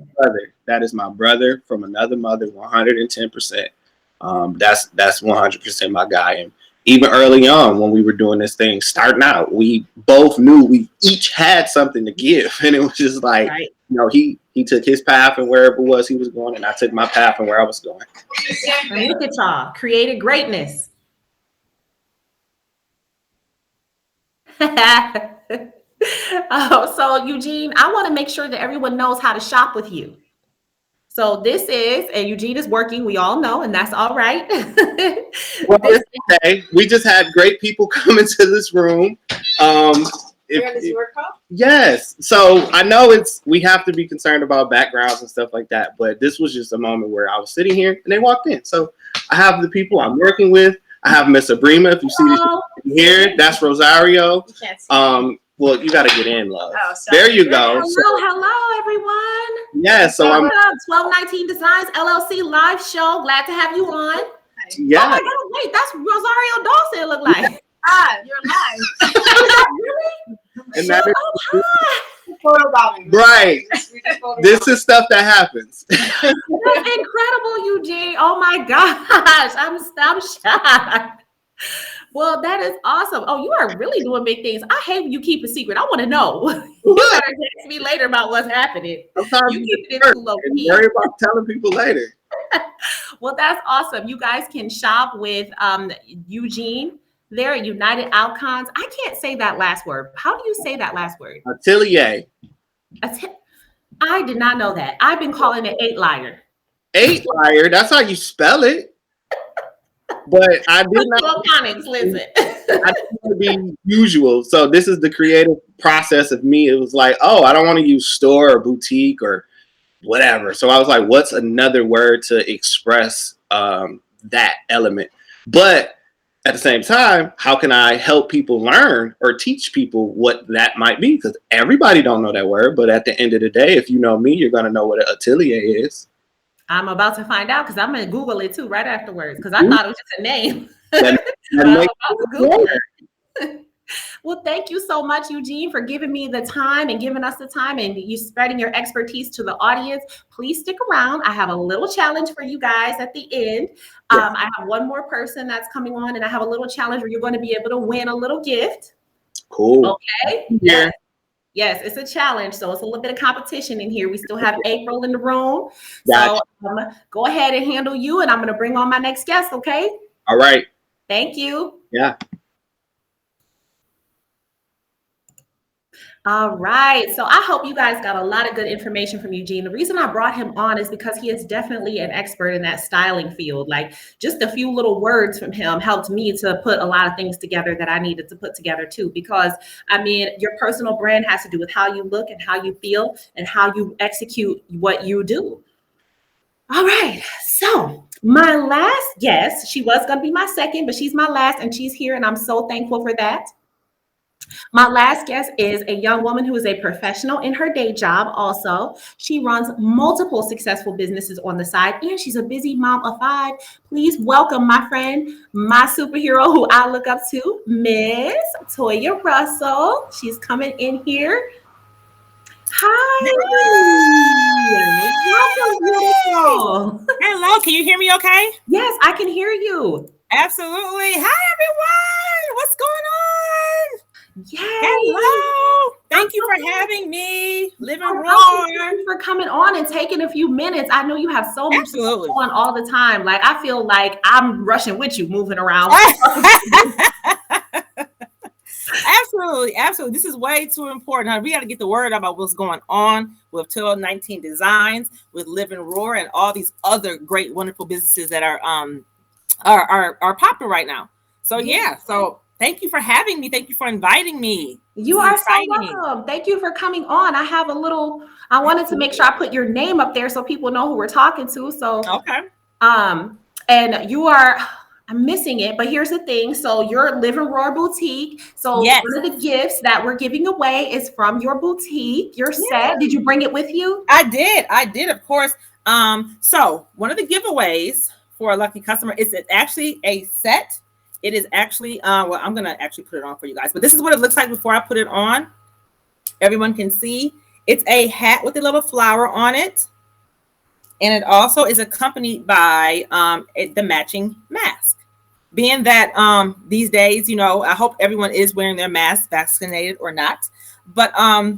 That is my brother from another mother, 110%. That's 100% my guy. And even early on when we were doing this thing, starting out, we both knew we each had something to give, and it was just like, he took his path and wherever it was he was going, and I took my path and where I was going. And look at y'all, created greatness. So Eugene, I want to make sure that everyone knows how to shop with you. So this is, and Eugene is working, we all know, and that's all right. Well, okay. We just had great people come into this room. Yes. So I know we have to be concerned about backgrounds and stuff like that, but this was just a moment where I was sitting here and they walked in. So I have the people I'm working with. I have Miss Abrima. If you see this here, that's Rosario. You can't see well, you got to get in, love. There you go. Hello, everyone. Yeah, so I'm 1219 Designs LLC live show. Glad to have you on. Yeah. Oh my God, wait, that's Rosario Dawson. Look like. You're live. Really? And that is photo right. This is stuff that happens. That's incredible, Eugene. Oh my gosh, I'm shocked. Well, that is awesome. Oh, you are really doing big things. I hate when you keep a secret. I want to know. You better text me later about what's happening. Sometimes you keep it too low key. Worry about telling people later. Well, that's awesome. You guys can shop with Eugene. They're at United Outcomes. I can't say that last word. How do you say that last word? Atelier. I did not know that. I've been calling it 8 Liar. 8 Liar. That's how you spell it. But I did not. Listen. I didn't want to be usual. So this is the creative process of me. It was like, oh, I don't want to use store or boutique or whatever. So I was like, what's another word to express that element? But at the same time, how can I help people learn or teach people what that might be? Because everybody don't know that word. But at the end of the day, if you know me, you're going to know what an atelier is. I'm about to find out because I'm going to Google it too right afterwards because I thought it was just a name. Well, thank you so much, Eugene, for giving me the time and giving us the time and you spreading your expertise to the audience. Please stick around. I have a little challenge for you guys at the end. Yes. I have one more person that's coming on and I have a little challenge where you're going to be able to win a little gift. Cool. Okay. Yeah. Yes, it's a challenge. So it's a little bit of competition in here. We still have April in the room. Gotcha. So go ahead and handle you and I'm going to bring on my next guest. Okay. All right. Thank you. Yeah. All right. So I hope you guys got a lot of good information from Eugene. The reason I brought him on is because he is definitely an expert in that styling field. Like just a few little words from him helped me to put a lot of things together that I needed to put together too. Because I mean, your personal brand has to do with how you look and how you feel and how you execute what you do. All right. So my last guest, she was going to be my second, but she's my last and she's here and I'm so thankful for that. My last guest is a young woman who is a professional in her day job also. She runs multiple successful businesses on the side, and she's a busy mom of 5. Please welcome my friend, my superhero who I look up to, Miss Toya Russell. She's coming in here. Hi. Welcome, hello, can you hear me okay? Yes, I can hear you. Absolutely. Hi, everyone. What's going on? Yay. Hello. Thank you for having me. Live and Thank roar. you for coming on and taking a few minutes. I know you have so much Absolutely. on all the time. Like, I feel like I'm rushing with you, moving around. Absolutely. This is way too important. We got to get the word out about what's going on with 1219 Designs, with Live and Roar, and all these other great, wonderful businesses that are popular right now. So yeah. So thank you for having me. Thank you for inviting me. You are so welcome. Thank you for coming on. I wanted to make sure I put your name up there so people know who we're talking to. So okay. And I'm missing it, but here's the thing. So your Live and Roar boutique. So yes. One of the gifts that we're giving away is from your boutique, your set. Did you bring it with you? I did, of course. So one of the giveaways for a lucky customer is actually a set. It is actually, well, I'm going to actually put it on for you guys, but this is what it looks like before I put it on. Everyone can see. It's a hat with a little flower on it. And it also is accompanied by the matching mask. Being that these days, I hope everyone is wearing their mask, vaccinated or not. But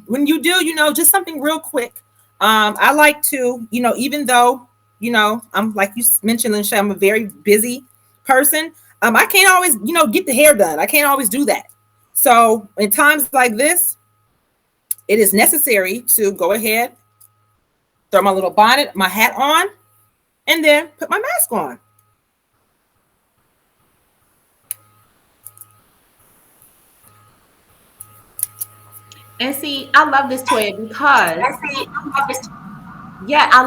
when you do, just something real quick. I like to, even though, I'm like you mentioned, Lynn, I'm a very busy person. I can't always, get the hair done. I can't always do that. So in times like this, it is necessary to go ahead, throw my little bonnet, my hat on, and then put my mask on. And see, I love this Toya because I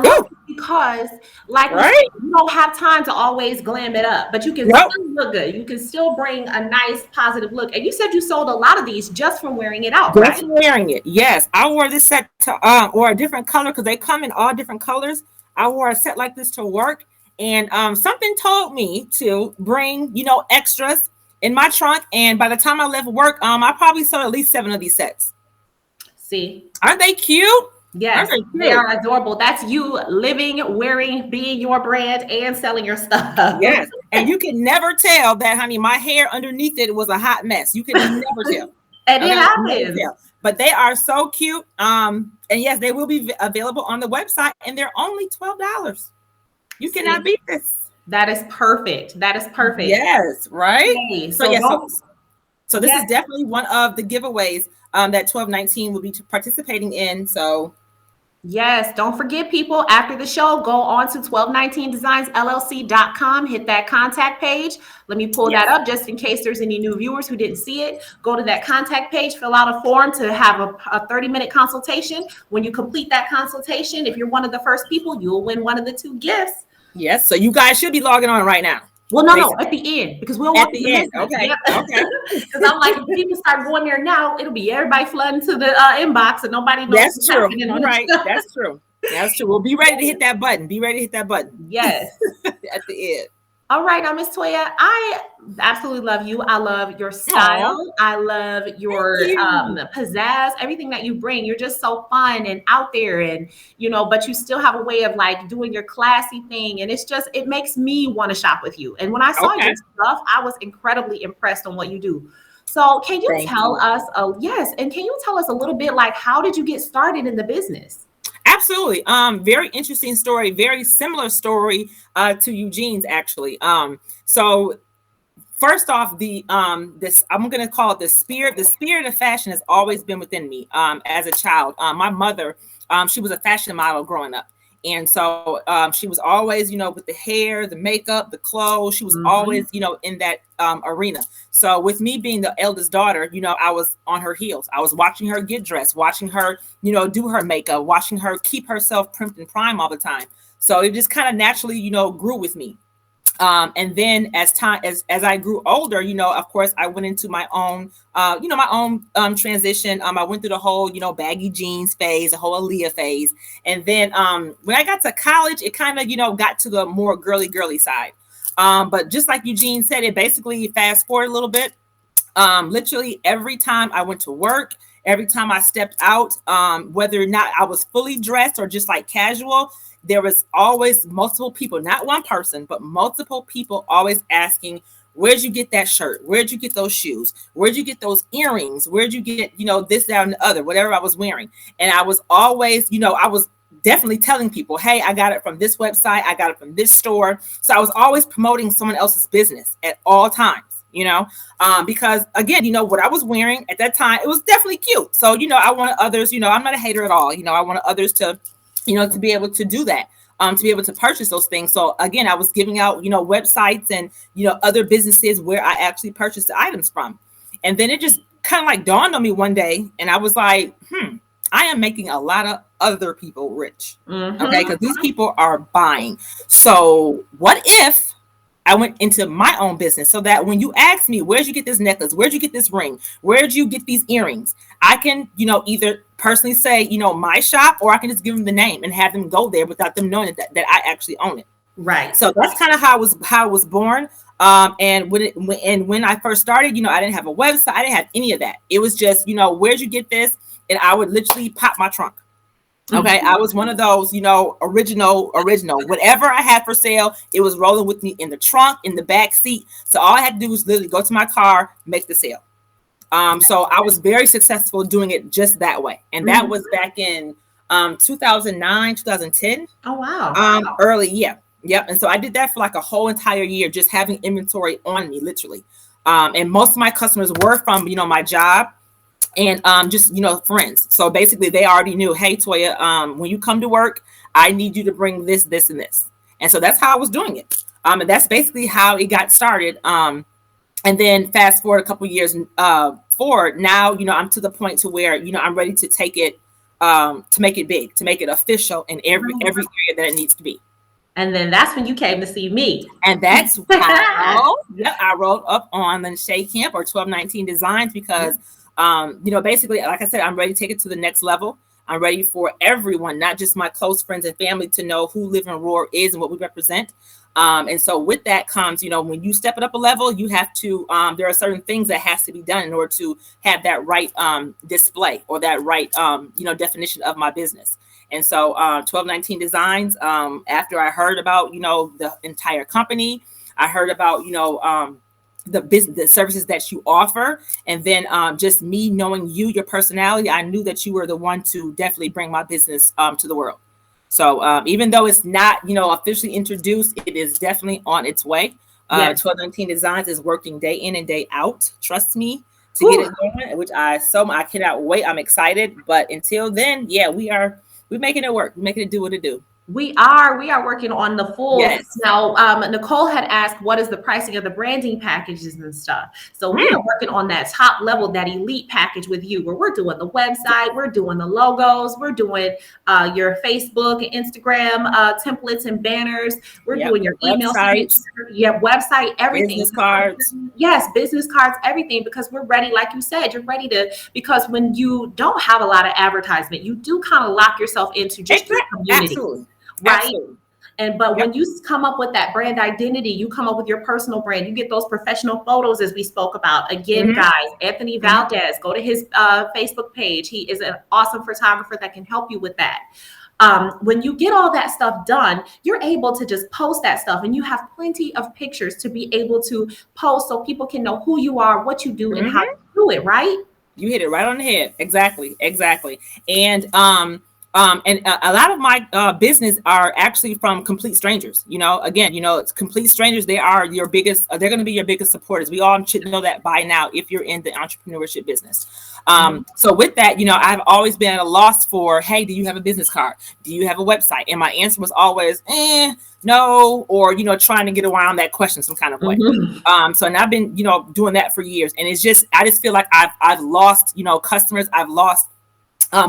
love it because like you don't have time to always glam it up, but you can still look good. You can still bring a nice positive look. And you said you sold a lot of these just from wearing it out, right? Just wearing it. Yes. I wore this set to or a different color because they come in all different colors. I wore a set like this to work, and something told me to bring, extras in my trunk. And by the time I left work, I probably sold at least 7 of these sets. See, aren't they cute? Yes, they are adorable. That's you living, wearing, being your brand, and selling your stuff. Yes, and you can never tell that, honey. My hair underneath it was a hot mess. You can never tell. And it happens. But they are so cute. And yes, they will be available on the website, and they're only $12. You cannot beat this. That is perfect. That is perfect. Yes, right. Okay, So this is definitely one of the giveaways that 1219 will be participating in. So yes, don't forget, people, after the show, go on to 1219designsllc.com, hit that contact page. Let me pull that up just in case there's any new viewers who didn't see it. Go to that contact page, fill out a form to have a 30-minute consultation. When you complete that consultation, if you're one of the first people, you'll win one of the 2 gifts. Yes, so you guys should be logging on right now. Well, no, at the end, because we'll at the end. Okay. Because I'm like, if people start going there now, it'll be everybody flooding to the inbox, and nobody knows. That's true. Right. That's true. That's true. Well, be ready to hit that button. Yes. At the end. All right, now, Miss Toya, I absolutely love you. I love your style. Aww. I love your pizzazz, everything that you bring. You're just so fun and out there, and but you still have a way of like doing your classy thing, and it makes me want to shop with you. And when I saw your stuff, I was incredibly impressed on what you do. So, can you tell us? And can you tell us a little bit like how did you get started in the business? Absolutely. Very interesting story. Very similar story to Eugene's, actually. So first off, this I'm going to call it the spirit. The spirit of fashion has always been within me as a child. My mother, she was a fashion model growing up. And so she was always, with the hair, the makeup, the clothes. She was always, in that arena. So with me being the eldest daughter, I was on her heels. I was watching her get dressed, watching her, do her makeup, watching her keep herself primed and prime all the time. So it just kind of naturally, grew with me. And then as I grew older, of course, I went into my own, transition. I went through the whole, baggy jeans phase, the whole Aaliyah phase. And then when I got to college, it kind of, got to the more girly side. But just like Eugene said, it basically fast forward a little bit. Literally every time I went to work, every time I stepped out, whether or not I was fully dressed or just like casual, there was always multiple people, not one person, but multiple people always asking, Where'd you get that shirt? Where'd you get those shoes? Where'd you get those earrings? Where'd you get, this, that, and the other, whatever I was wearing? And I was always, I was definitely telling people, hey, I got it from this website. I got it from this store. So I was always promoting someone else's business at all times, because again, what I was wearing at that time, it was definitely cute. So, I wanted others, I'm not a hater at all. I wanted others to, to be able to do that. To be able to purchase those things. So again, I was giving out, websites and, other businesses where I actually purchased the items from. And then it just kind of like dawned on me one day. And I was like, I am making a lot of other people rich. Okay. Because these people are buying. So what if I went into my own business so that when you ask me, where'd you get this necklace? Where'd you get this ring? Where'd you get these earrings? I can, either personally say, my shop, or I can just give them the name and have them go there without them knowing that I actually own it. Right. So that's kind of how I was born. And when I first started, I didn't have a website. I didn't have any of that. It was just, where'd you get this? And I would literally pop my trunk. Okay. I was one of those, original, whatever I had for sale, it was rolling with me in the trunk, in the back seat. So all I had to do was literally go to my car, make the sale. So I was very successful doing it just that way. And that was back in 2009, 2010. Oh, wow. Early. Yeah. Yep. And so I did that for like a whole entire year, just having inventory on me, literally. And most of my customers were from, my job. And just, friends. So basically they already knew, hey, Toya, when you come to work, I need you to bring this, this, and this. And so that's how I was doing it. And that's basically how it got started. And then fast forward a couple years forward, now, I'm to the point to where, I'm ready to take it, to make it big, to make it official in every area that it needs to be. And then that's when you came to see me. And that's how I wrote up on Lynn Shay Camp, or 1219 Designs, because basically, like I said, I'm ready to take it to the next level. I'm ready for everyone, not just my close friends and family, to know who Live and Roar is and what we represent. And so with that comes, when you step it up a level, you have to, there are certain things that has to be done in order to have that right display, or that right, definition of my business. And so 1219 Designs, after I heard about, the entire company, I heard about, the services that you offer, and then just me knowing your personality, I knew that you were the one to definitely bring my business to the world. So even though it's not officially introduced, it is definitely on its way. 1219 Designs is working day in and day out, trust me, to get it going, which I cannot wait. I'm excited, but until then, we're making it work. We're making it do what it do. We are working on the full. Yes. Now, Nicole had asked, what is the pricing of the branding packages and stuff? So we are working on that top level, that elite package with you, where we're doing the website, we're doing the logos, we're doing your Facebook and Instagram templates and banners. We're doing your email websites, website, everything. Business cards. Yes, business cards, everything, because we're ready. Like you said, you're ready to, because when you don't have a lot of advertisement, you do kind of lock yourself into just your community. Absolutely. Right. Absolutely. But when you come up with that brand identity, you come up with your personal brand, you get those professional photos, as we spoke about. Again, guys, Anthony Valdez, go to his Facebook page. He is an awesome photographer that can help you with that. When you get all that stuff done, you're able to just post that stuff, and you have plenty of pictures to be able to post so people can know who you are, what you do, and how you do it, right? You hit it right on the head. Exactly. And a lot of my business are actually from complete strangers. Again, it's complete strangers. They are your biggest. They're going to be your biggest supporters. We all should know that by now if you're in the entrepreneurship business. So with that, I've always been at a loss for, hey, do you have a business card? Do you have a website? And my answer was always, no, or trying to get around that question some kind of way. So and I've been doing that for years, and it's just I just feel like I've lost customers. I've lost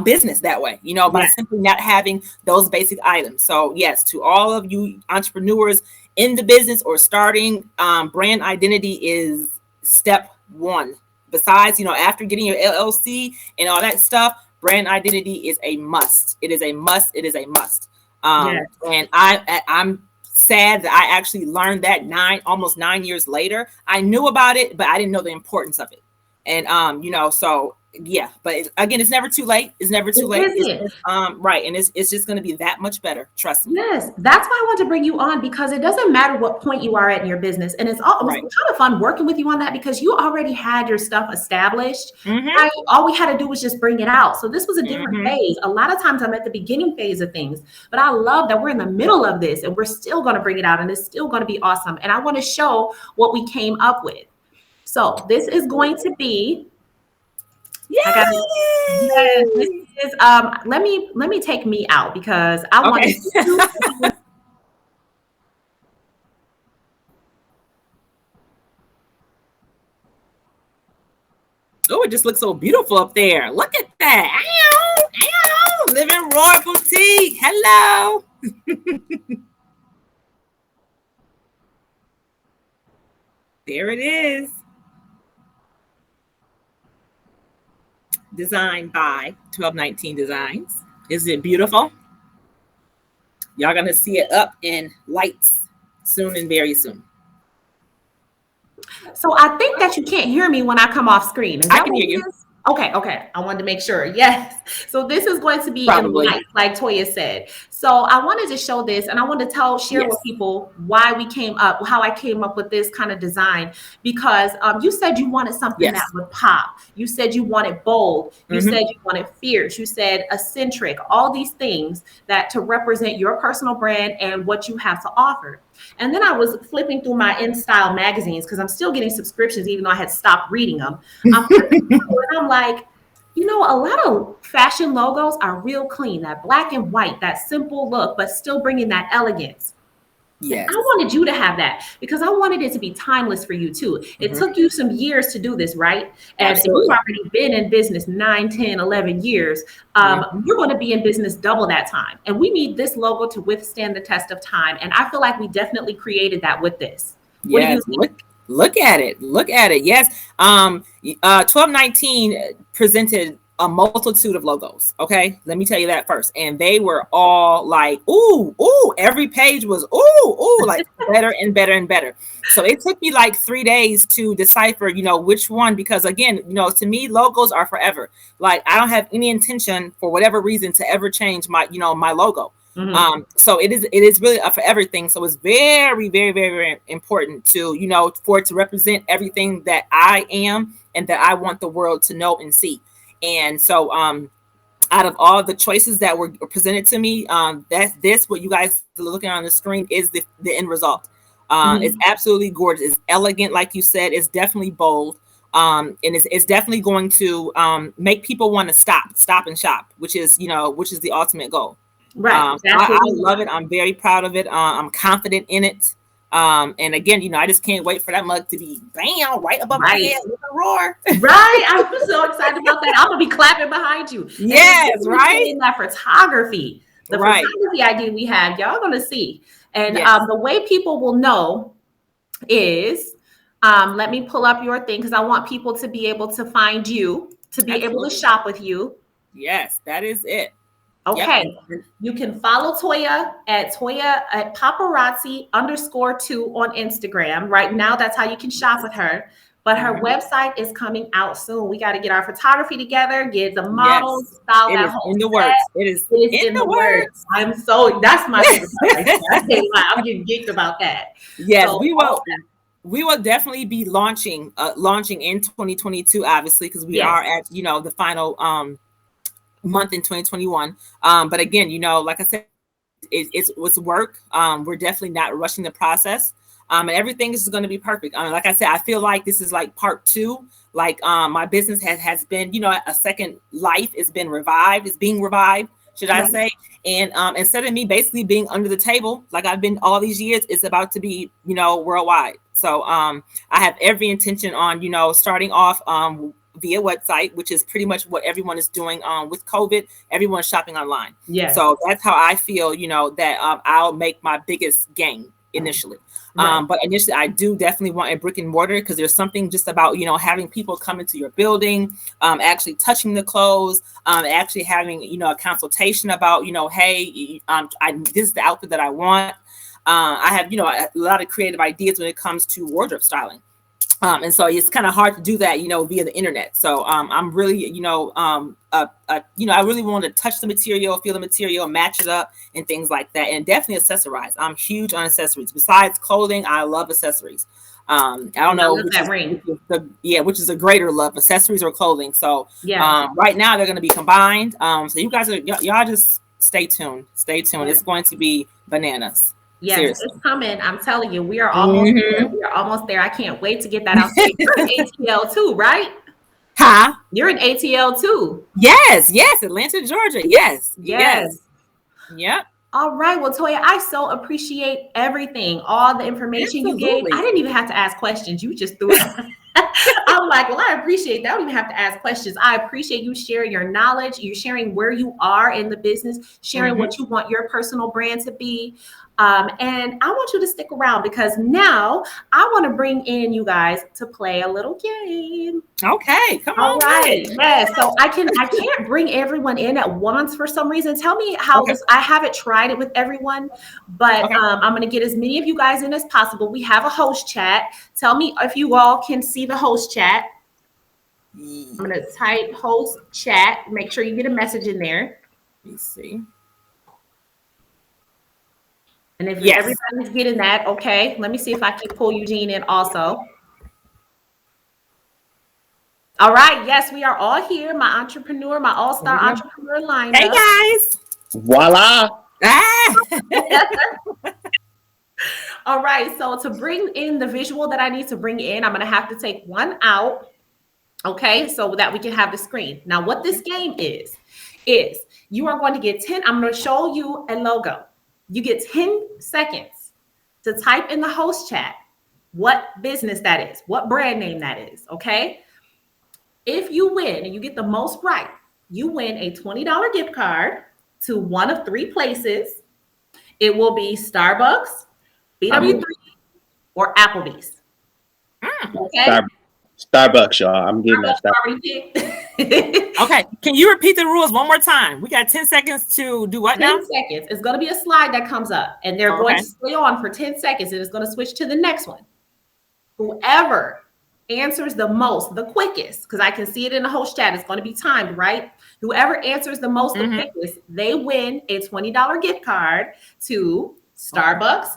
business that way, by simply not having those basic items. So yes, to all of you entrepreneurs in the business or starting, brand identity is step one. Besides, after getting your LLC and all that stuff, brand identity is a must. It is a must. It is a must. And I'm sad that I actually learned that almost 9 years later. I knew about it, but I didn't know the importance of it. And, so Yeah, but again, it's never too late. It's never too late. Isn't. Right, and it's just going to be that much better. Trust me. Yes, that's why I want to bring you on, because it doesn't matter what point you are at in your business. And it was Right. kind of fun working with you on that because you already had your stuff established. Mhm. Right? All we had to do was just bring it out. So this was a different Mhm. phase. A lot of times I'm at the beginning phase of things, but I love that we're in the middle of this and we're still going to bring it out and it's still going to be awesome. And I want to show what we came up with. So this is going to be, I got it. Yes, this is let me take me out because I want Okay. to Oh, it just looks so beautiful up there. Look at that. Ow, ow. Living Roar Boutique. Hello. There it is. Designed by 1219 Designs. Isn't it beautiful? Y'all gonna see it up in lights soon and very soon. So I think that you can't hear me when I come off screen. Is I that can what hear it you. is? Okay. I wanted to make sure. Yes. So this is going to be Probably. in light, like Toya said. So I wanted to show this and I wanted to share Yes. with people why we came up, how I came up with this kind of design, because you said you wanted something Yes. that would pop. You said you wanted bold. You Mhm. said you wanted fierce. You said eccentric, all these things that to represent your personal brand and what you have to offer. And then I was flipping through my InStyle magazines because I'm still getting subscriptions, even though I had stopped reading them. I'm flipping through and I'm like, you know, a lot of fashion logos are real clean, that black and white, that simple look, but still bringing that elegance. Yes. I wanted you to have that because I wanted it to be timeless for you too. It Mhm. took you some years to do this, right? And Absolutely. you've already been in business 9, 10, 11 years. You're going to be in business double that time. And we need this logo to withstand the test of time. And I feel like we definitely created that with this. What do you Yes. think? Look at it. Look at it. Yes. 1219 presented a multitude of logos. Okay. Let me tell you that first. And they were all like, ooh, every page was like better and better and better. So it took me like 3 days to decipher, which one, because again, to me, logos are forever. Like I don't have any intention for whatever reason to ever change my logo. Mhm. So it is really a forever thing. So it's very, very, very, very important to, for it to represent everything that I am and that I want the world to know and see. And so, out of all the choices that were presented to me, what you guys are looking on the screen is the end result. It's absolutely gorgeous. It's elegant, like you said. It's definitely bold. And it's definitely going to make people want to stop and shop, which is the ultimate goal. Right. I love it. I'm very proud of it. I'm confident in it. And again, I just can't wait for that mug to be bam right above my head with a roar. Right. I'm so excited about that. I'm gonna be clapping behind you. Yes, right. In that photography, the Right. photography idea we have, y'all gonna see. And Yes. the way people will know is, let me pull up your thing because I want people to be able to find you, to be able Absolutely. to shop with you. Yes, that is it. Okay. Yep. You can follow Toya at paparazzi_2 on Instagram. Right now, that's how you can shop with her. But her website is coming out soon. We got to get our photography together, get the models, style It that is whole in the set. works. It is in the works. That's my favorite part. Right there. I can't lie. I'm getting geeked about that. Yes, So, we will definitely be launching in 2022, obviously, because we Yes. are at the final month in 2021. But again, like I said, it's work. We're definitely not rushing the process. And everything is going to be perfect. Like I said, I feel like this is like part 2. Like my business has been, a second life. It's been revived. It's being revived, should I say? And instead of me basically being under the table like I've been all these years, it's about to be, worldwide. So I have every intention on, starting off via website, which is pretty much what everyone is doing with COVID. Everyone's shopping online. Yes. So that's how I feel, that I'll make my biggest gain initially. Right. But initially, I do definitely want a brick and mortar because there's something just about, having people come into your building, actually touching the clothes, actually having, a consultation about, hey, this is the outfit that I want. I have, a lot of creative ideas when it comes to wardrobe styling. And so it's kind of hard to do that, via the internet. So I'm really, I really want to touch the material, feel the material, match it up, and things like that, and definitely accessorize. I'm huge on accessories. Besides clothing, I love accessories. I don't know which is a greater love, accessories or clothing. So right now they're going to be combined. So you guys y'all just stay tuned. It's going to be bananas. Yes, seriously. It's coming. I'm telling you, we are almost there. We are almost there. I can't wait to get that out. You're in ATL too, right? Huh? You're in ATL too. Yes, Atlanta, Georgia. Yes. Yep. All right. Well, Toya, I so appreciate everything, all the information you gave. I didn't even have to ask questions. You just threw it. I'm like, well, I appreciate that. I don't even have to ask questions. I appreciate you sharing your knowledge. You're sharing where you are in the business, sharing what you want your personal brand to be. And I want you to stick around because now I want to bring in you guys to play a little game. Okay, come on. All right. Yes. So I can't bring everyone in at once for some reason. Tell me how this. I haven't tried it with everyone, but I'm going to get as many of you guys in as possible. We have a host chat. Tell me if you all can see the host chat. I'm going to type host chat. Make sure you get a message in there. Let me see. And if everybody's getting that, okay, let me see if I can pull Eugene in also. All right. Yes, we are all here. My entrepreneur, my all-star entrepreneur lineup. Hey, guys. Voila. All right. So to bring in the visual that I need to bring in, I'm going to have to take one out. Okay. So that we can have the screen. Now, what this game is you are going to get 10. I'm going to show you a logo. You get 10 seconds to type in the host chat what business that is, what brand name that is, okay? If you win and you get the most right, you win a $20 gift card to one of 3 places. It will be Starbucks, BW3, or Applebee's. Okay? Starbucks, y'all. I'm getting that Starbucks. Okay. Can you repeat the rules one more time? We got 10 seconds to do what now? 10 seconds. It's going to be a slide that comes up, and they're going to stay on for 10 seconds, and it's going to switch to the next one. Whoever answers the most, the quickest, because I can see it in the host chat, it's going to be timed, right? Whoever answers the most, the quickest, they win a $20 gift card to Starbucks,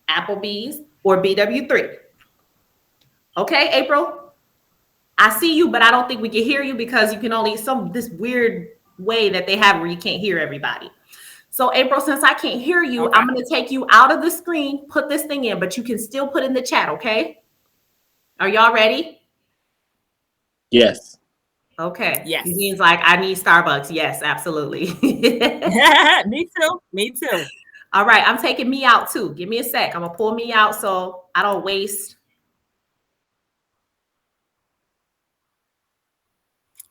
Applebee's, or BW3. Okay, April? I see you, but I don't think we can hear you because you can only this weird way that they have where you can't hear everybody. So April, since I can't hear you, I'm going to take you out of the screen, put this thing in, but you can still put in the chat. Okay. Are y'all ready? Yes. Okay. Yes. Eugene's like, I need Starbucks. Yes, absolutely. Me too. All right. I'm taking me out too. Give me a sec. I'm going to pull me out so I don't waste.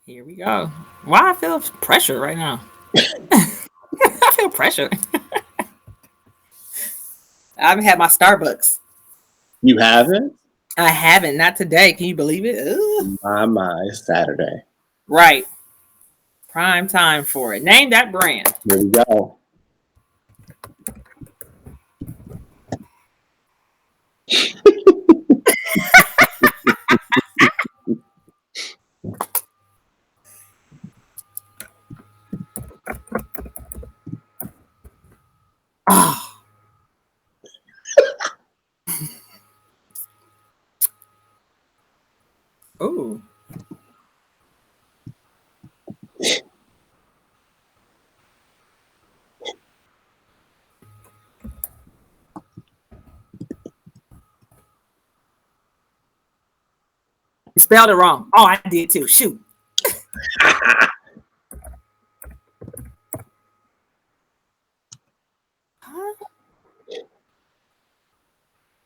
Here we go. Why I feel pressure right now? I feel pressure. I haven't had my Starbucks. You haven't? I haven't. Not today. Can you believe it? Ugh. My, it's Saturday. Right. Prime time for it. Name that brand. Here we go. Oh. Oh. Spelled it wrong. Oh, I did too. Shoot.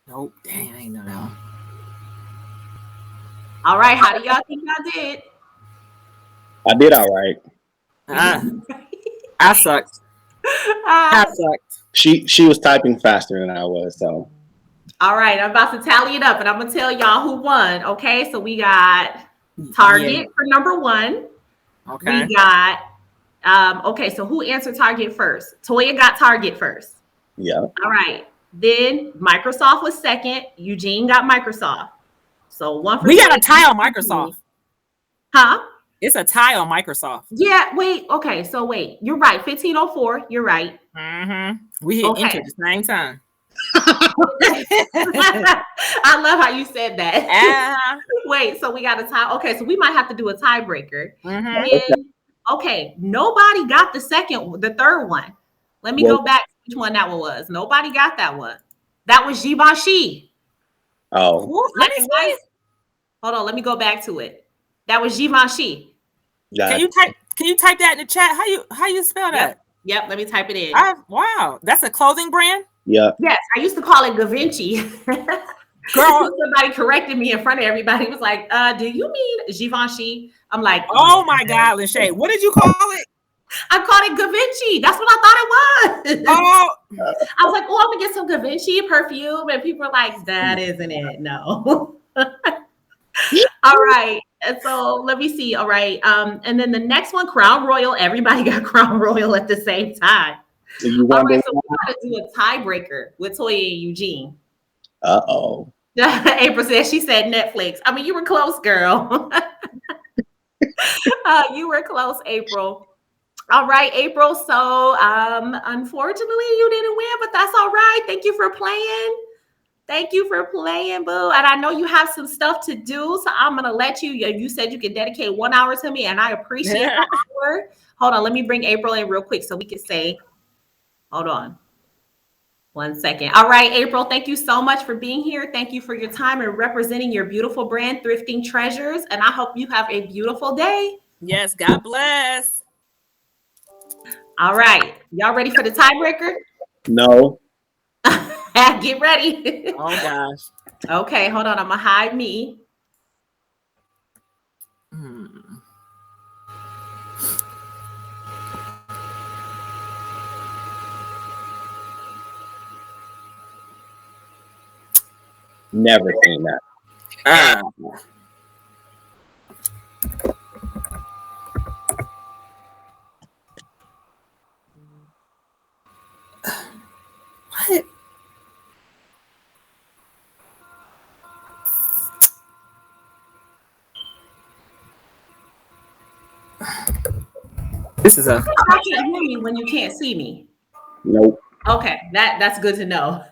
Nope. Dang, I ain't know that one. All right. How do y'all think y'all did? I did all right. I sucked. I sucked. She was typing faster than I was, so. All right. I'm about to tally it up, and I'm going to tell y'all who won. Okay. So we got Target for number 1. Okay. We got, okay. So who answered Target first? Toya got Target first. Yeah. All right. Then Microsoft was second. Eugene got Microsoft. So one for We got Toya, a tie on one for me. Microsoft. Huh? It's a tie on Microsoft. Yeah, wait. Okay, so wait. You're right. 1504. You're right. We hit Okay. enter the same time. I love how you said that. Ah, Wait, so we got a tie. Okay, so we might have to do a tiebreaker. mhm. And- okay, nobody got the third one. Let me go back to which one that one was. Nobody got that one. That was Givenchy. Oh, Let me see it. Hold on, let me go back to it. That was Givenchy. yeah. Can you type that in the chat? How you spell that? Yep, let me type it in. Wow, that's a clothing brand? Yeah. Yes, I used to call it Givenchy. Girl, Somebody corrected me in front of everybody. It was like, do you mean Givenchy? I'm like, oh my God, Lachey, what did you call it? I called it Givenchy. That's what I thought it was. Oh, I was like, oh, I'm gonna get some Givenchy perfume. And people are like, that isn't it. No. All right. And so let me see. All right. And then the next one, Crown Royal. Everybody got Crown Royal at the same time. You All wonder. right. So we gotta do a tiebreaker with Toya and Eugene. Uh-oh. April said she said Netflix. I mean, you were close, girl. You were close, April. All right, April. So unfortunately you didn't win, but that's all right. Thank you for playing. Thank you for playing, boo. And I know you have some stuff to do, so I'm gonna let you. You said you could dedicate 1 hour to me, and I appreciate that hour. Hold on, let me bring April in real quick so we can say, hold on. 1 second. All right, April, thank you so much for being here. Thank you for your time and representing your beautiful brand, Thrifting Treasures. And I hope you have a beautiful day. yes, God bless. All right. Y'all ready for the tiebreaker? No. Get ready. Oh gosh. Okay, hold on. I'm going to hide me. Never seen that. What? This is a. I can't hear you when you can't see me. Nope. Okay, that's good to know.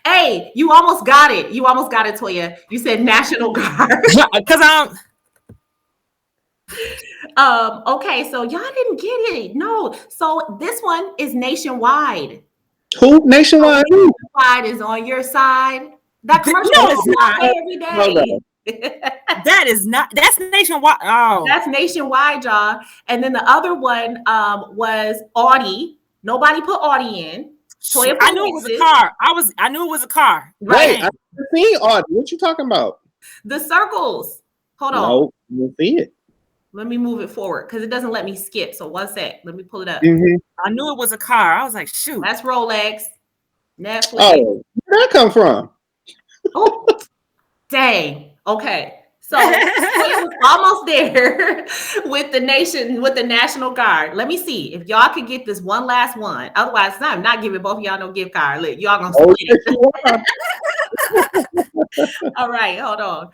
Hey, you almost got it. You almost got it, Toya. You said National Guard. Because I'm. Okay, so y'all didn't get it. No. So this one is nationwide. Who? Nationwide? Who? Nationwide is on your side. That commercial No, is it's not. every day. That is not. That's nationwide. Oh, That's nationwide, y'all. And then the other one was Audi. Nobody put Audi in. Toya I knew it was a car. I knew it was a car. Right. Wait, I haven't seen Audrey. What you talking about? The circles. Hold on. No, you didn't see it. Let me move it forward because it doesn't let me skip. So 1 sec. Let me pull it up. Mm-hmm. I knew it was a car. I was like, shoot. That's Rolex. Netflix. Oh, where'd that come from? Oh, dang. Okay. So it was almost there with the National Guard. Let me see if y'all could get this one last one. Otherwise, I'm not giving both of y'all no gift card. Look, y'all gonna split it. All right, hold on.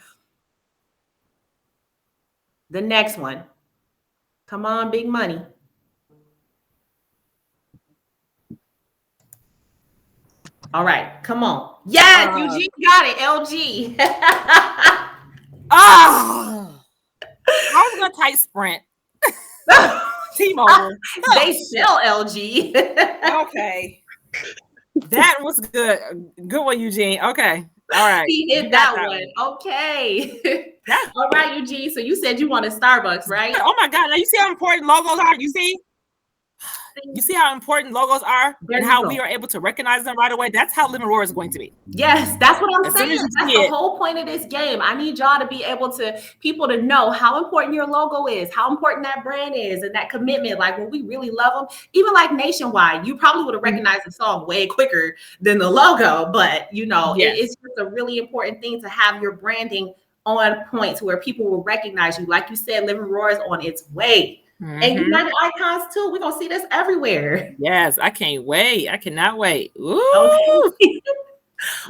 The next one. Come on, big money. All right, come on. Yes, Eugene got it. LG. Oh, I was gonna type Sprint. T-Mobile. They sell LG. Okay, that was good. Good one, Eugene. Okay, all right. He hit that one. Okay. All right, Eugene. So you said you wanted Starbucks, right? Oh my God! Now you see how important logos are. You see how important logos are and how we are able to recognize them right away. That's how Living Roar is going to be. Yes, that's what I'm saying. That's the it. whole point of this game. I need y'all to be able to, people to know how important your logo is, how important that brand is, and that commitment. Like when we really love them, even like nationwide, you probably would have recognized the song way quicker than the logo. But you know, it's just a really important thing to have your branding on point to where people will recognize you. Like you said, Living Roar is on its way. Mm-hmm. And United Icons too. We're gonna see this everywhere. Yes, I can't wait. I cannot wait. Ooh. Okay.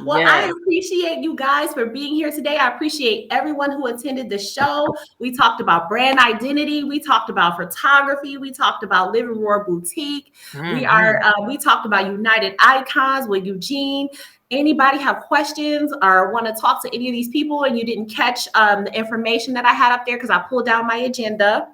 Well, Yes. I appreciate you guys for being here today. I appreciate everyone who attended the show. We talked about brand identity. We talked about photography. We talked about Living Roar Boutique. We talked about United Icons with Eugene. Anybody have questions or want to talk to any of these people and you didn't catch the information that I had up there because I pulled down my agenda.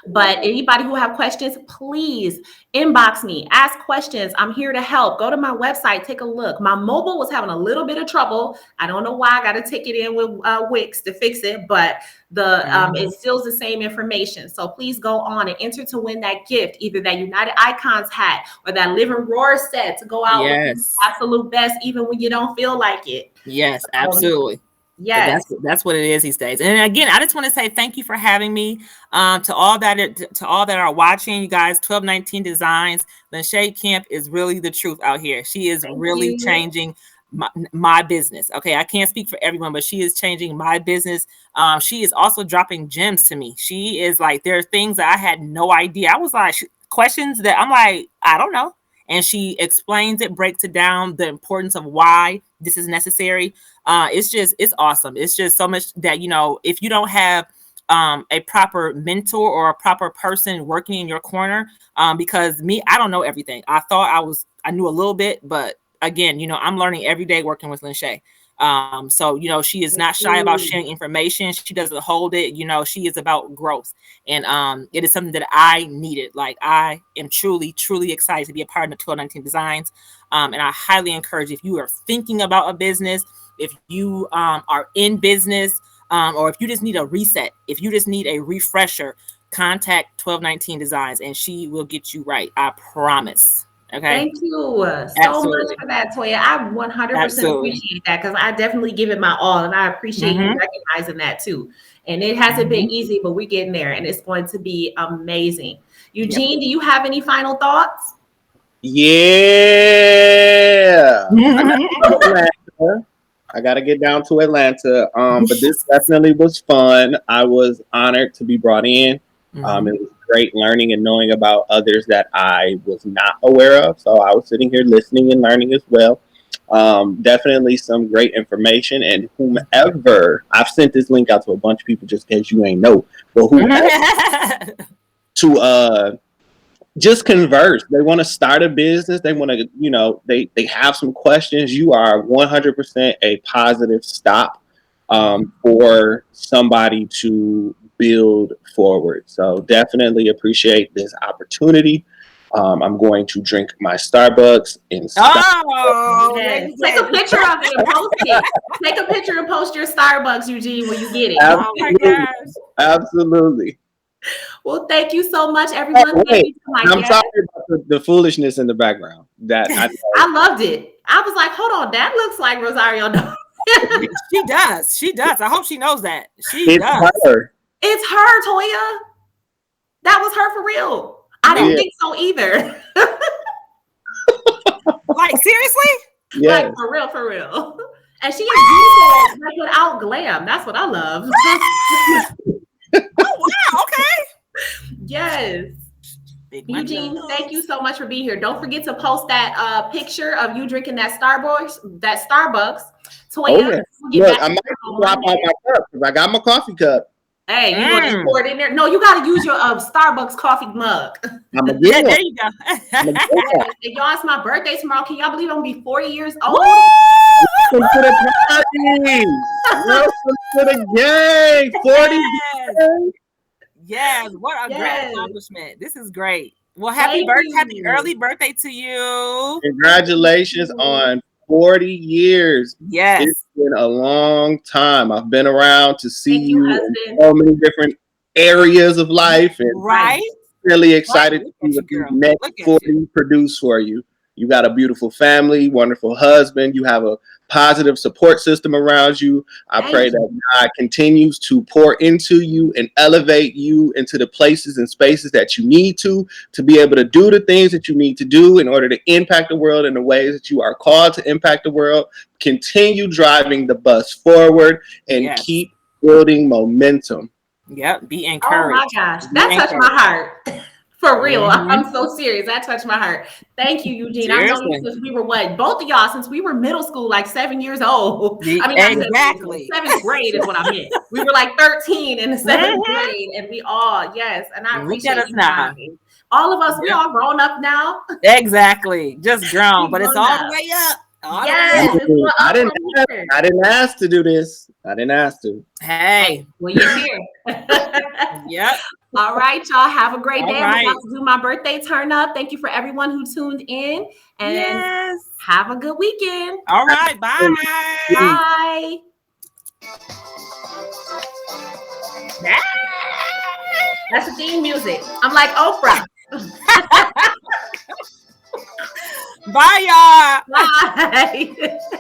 But anybody who have questions, please inbox me, ask questions. I'm here to help. Go to my website, take a look. My mobile was having a little bit of trouble. I don't know why. I got to take it in with Wix to fix it, but it still's the same information. So please go on and enter to win that gift, either that United Icons hat or that Living Roar set to go out with the absolute best, even when you don't feel like it. Yes, absolutely. Yes, that's what it is these days. And again, I just want to say thank you for having me. To all that are watching, you guys. 1219 Designs. Lenshay Camp is really the truth out here. She is really changing my business. Okay, I can't speak for everyone, but she is changing my business. She is also dropping gems to me. She is like, there are things that I had no idea. I was like, questions that I'm like, I don't know. And she explains it, breaks it down, the importance of why this is necessary. It's awesome. It's just so much that, if you don't have a proper mentor or a proper person working in your corner, because I don't know everything. I thought I knew a little bit, but again, I'm learning every day working with Lenshay. So, she is not shy about sharing information. She doesn't hold it. She is about growth. And it is something that I needed. Like, I am truly, truly excited to be a part of 1219 Designs. And I highly encourage, if you are thinking about a business, if you are in business, or if you just need a reset, if you just need a refresher, contact 1219 Designs and she will get you right. I promise. Okay. Thank you so much for that, Toya. I 100% appreciate that because I definitely give it my all, and I appreciate you recognizing that too. And it hasn't been easy, but we're getting there, and it's going to be amazing. Eugene, do you have any final thoughts? Yeah. I got to get down to Atlanta. But this definitely was fun. I was honored to be brought in. It was great learning and knowing about others that I was not aware of. So I was sitting here listening and learning as well. Definitely some great information. And whomever, I've sent this link out to a bunch of people just in case you ain't know, but whoever to just converse. They want to start a business. They want to, they have some questions. You are 100% a positive stop for somebody to build forward. So definitely appreciate this opportunity. I'm going to drink my Starbucks in Yes. Take a picture of it and post it. Take a picture and post your Starbucks, Eugene, when you get it. Absolutely. Oh my gosh. Absolutely. Well, thank you so much, everyone. I'm sorry about the foolishness in the background. That I loved it. I was like, hold on, that looks like Rosario. She does. I hope she knows that. It's her. It's her, Toya. That was her for real. I didn't think so either. Like, seriously? Yeah. Like, for real. And she is beautiful, like without glam. That's what I love. Oh, wow. Okay. Yes. Eugene, thank you so much for being here. Don't forget to post that picture of you drinking that Starbucks. Toya, look, I might drop out my cup because I got my coffee cup. Hey, you want to pour it in there? No, you got to use your Starbucks coffee mug. There you go. Y'all, it's my birthday tomorrow. Can y'all believe I'm going to be 40 years old? Welcome to the party. Welcome to the gang. 40 years. Yes, what a great accomplishment. This is great. Well, happy early birthday to you. Congratulations on 40 years. Yes. It's been a long time. I've been around to see you in so many different areas of life. And really excited to see what these next 40 produce for you. You got a beautiful family, wonderful husband. You have a positive support system around you. I pray that God continues to pour into you and elevate you into the places and spaces that you need to be able to do the things that you need to do in order to impact the world in the ways that you are called to impact the world. Continue driving the bus forward and keep building momentum. Yep, be encouraged. Oh my gosh, that touched my heart. For real. Mhm. I'm so serious. That touched my heart. Thank you, Eugene. I've known you Seriously. since we were both of y'all, since we were middle school, like 7 years old. I mean, not Exactly. seventh grade is what I meant. We were like 13 in the 7th Mhm. grade, and we all, yes. And I Look appreciate at us you now. guys. All of us, we Yep. all grown up now. Exactly. Just grown, but it's Grown all up. the way up. All the way Yes, up. it's for I up didn't from here. I didn't ask to do this. I didn't ask to. Hey. Well, you're here. Yep. All right, y'all. Have a great All day. I'm right. about to do my birthday turn up. Thank you for everyone who tuned in. And Yes. have a good weekend. All right. Bye. Bye. That's the theme music. I'm like Oprah. Bye, y'all. Bye.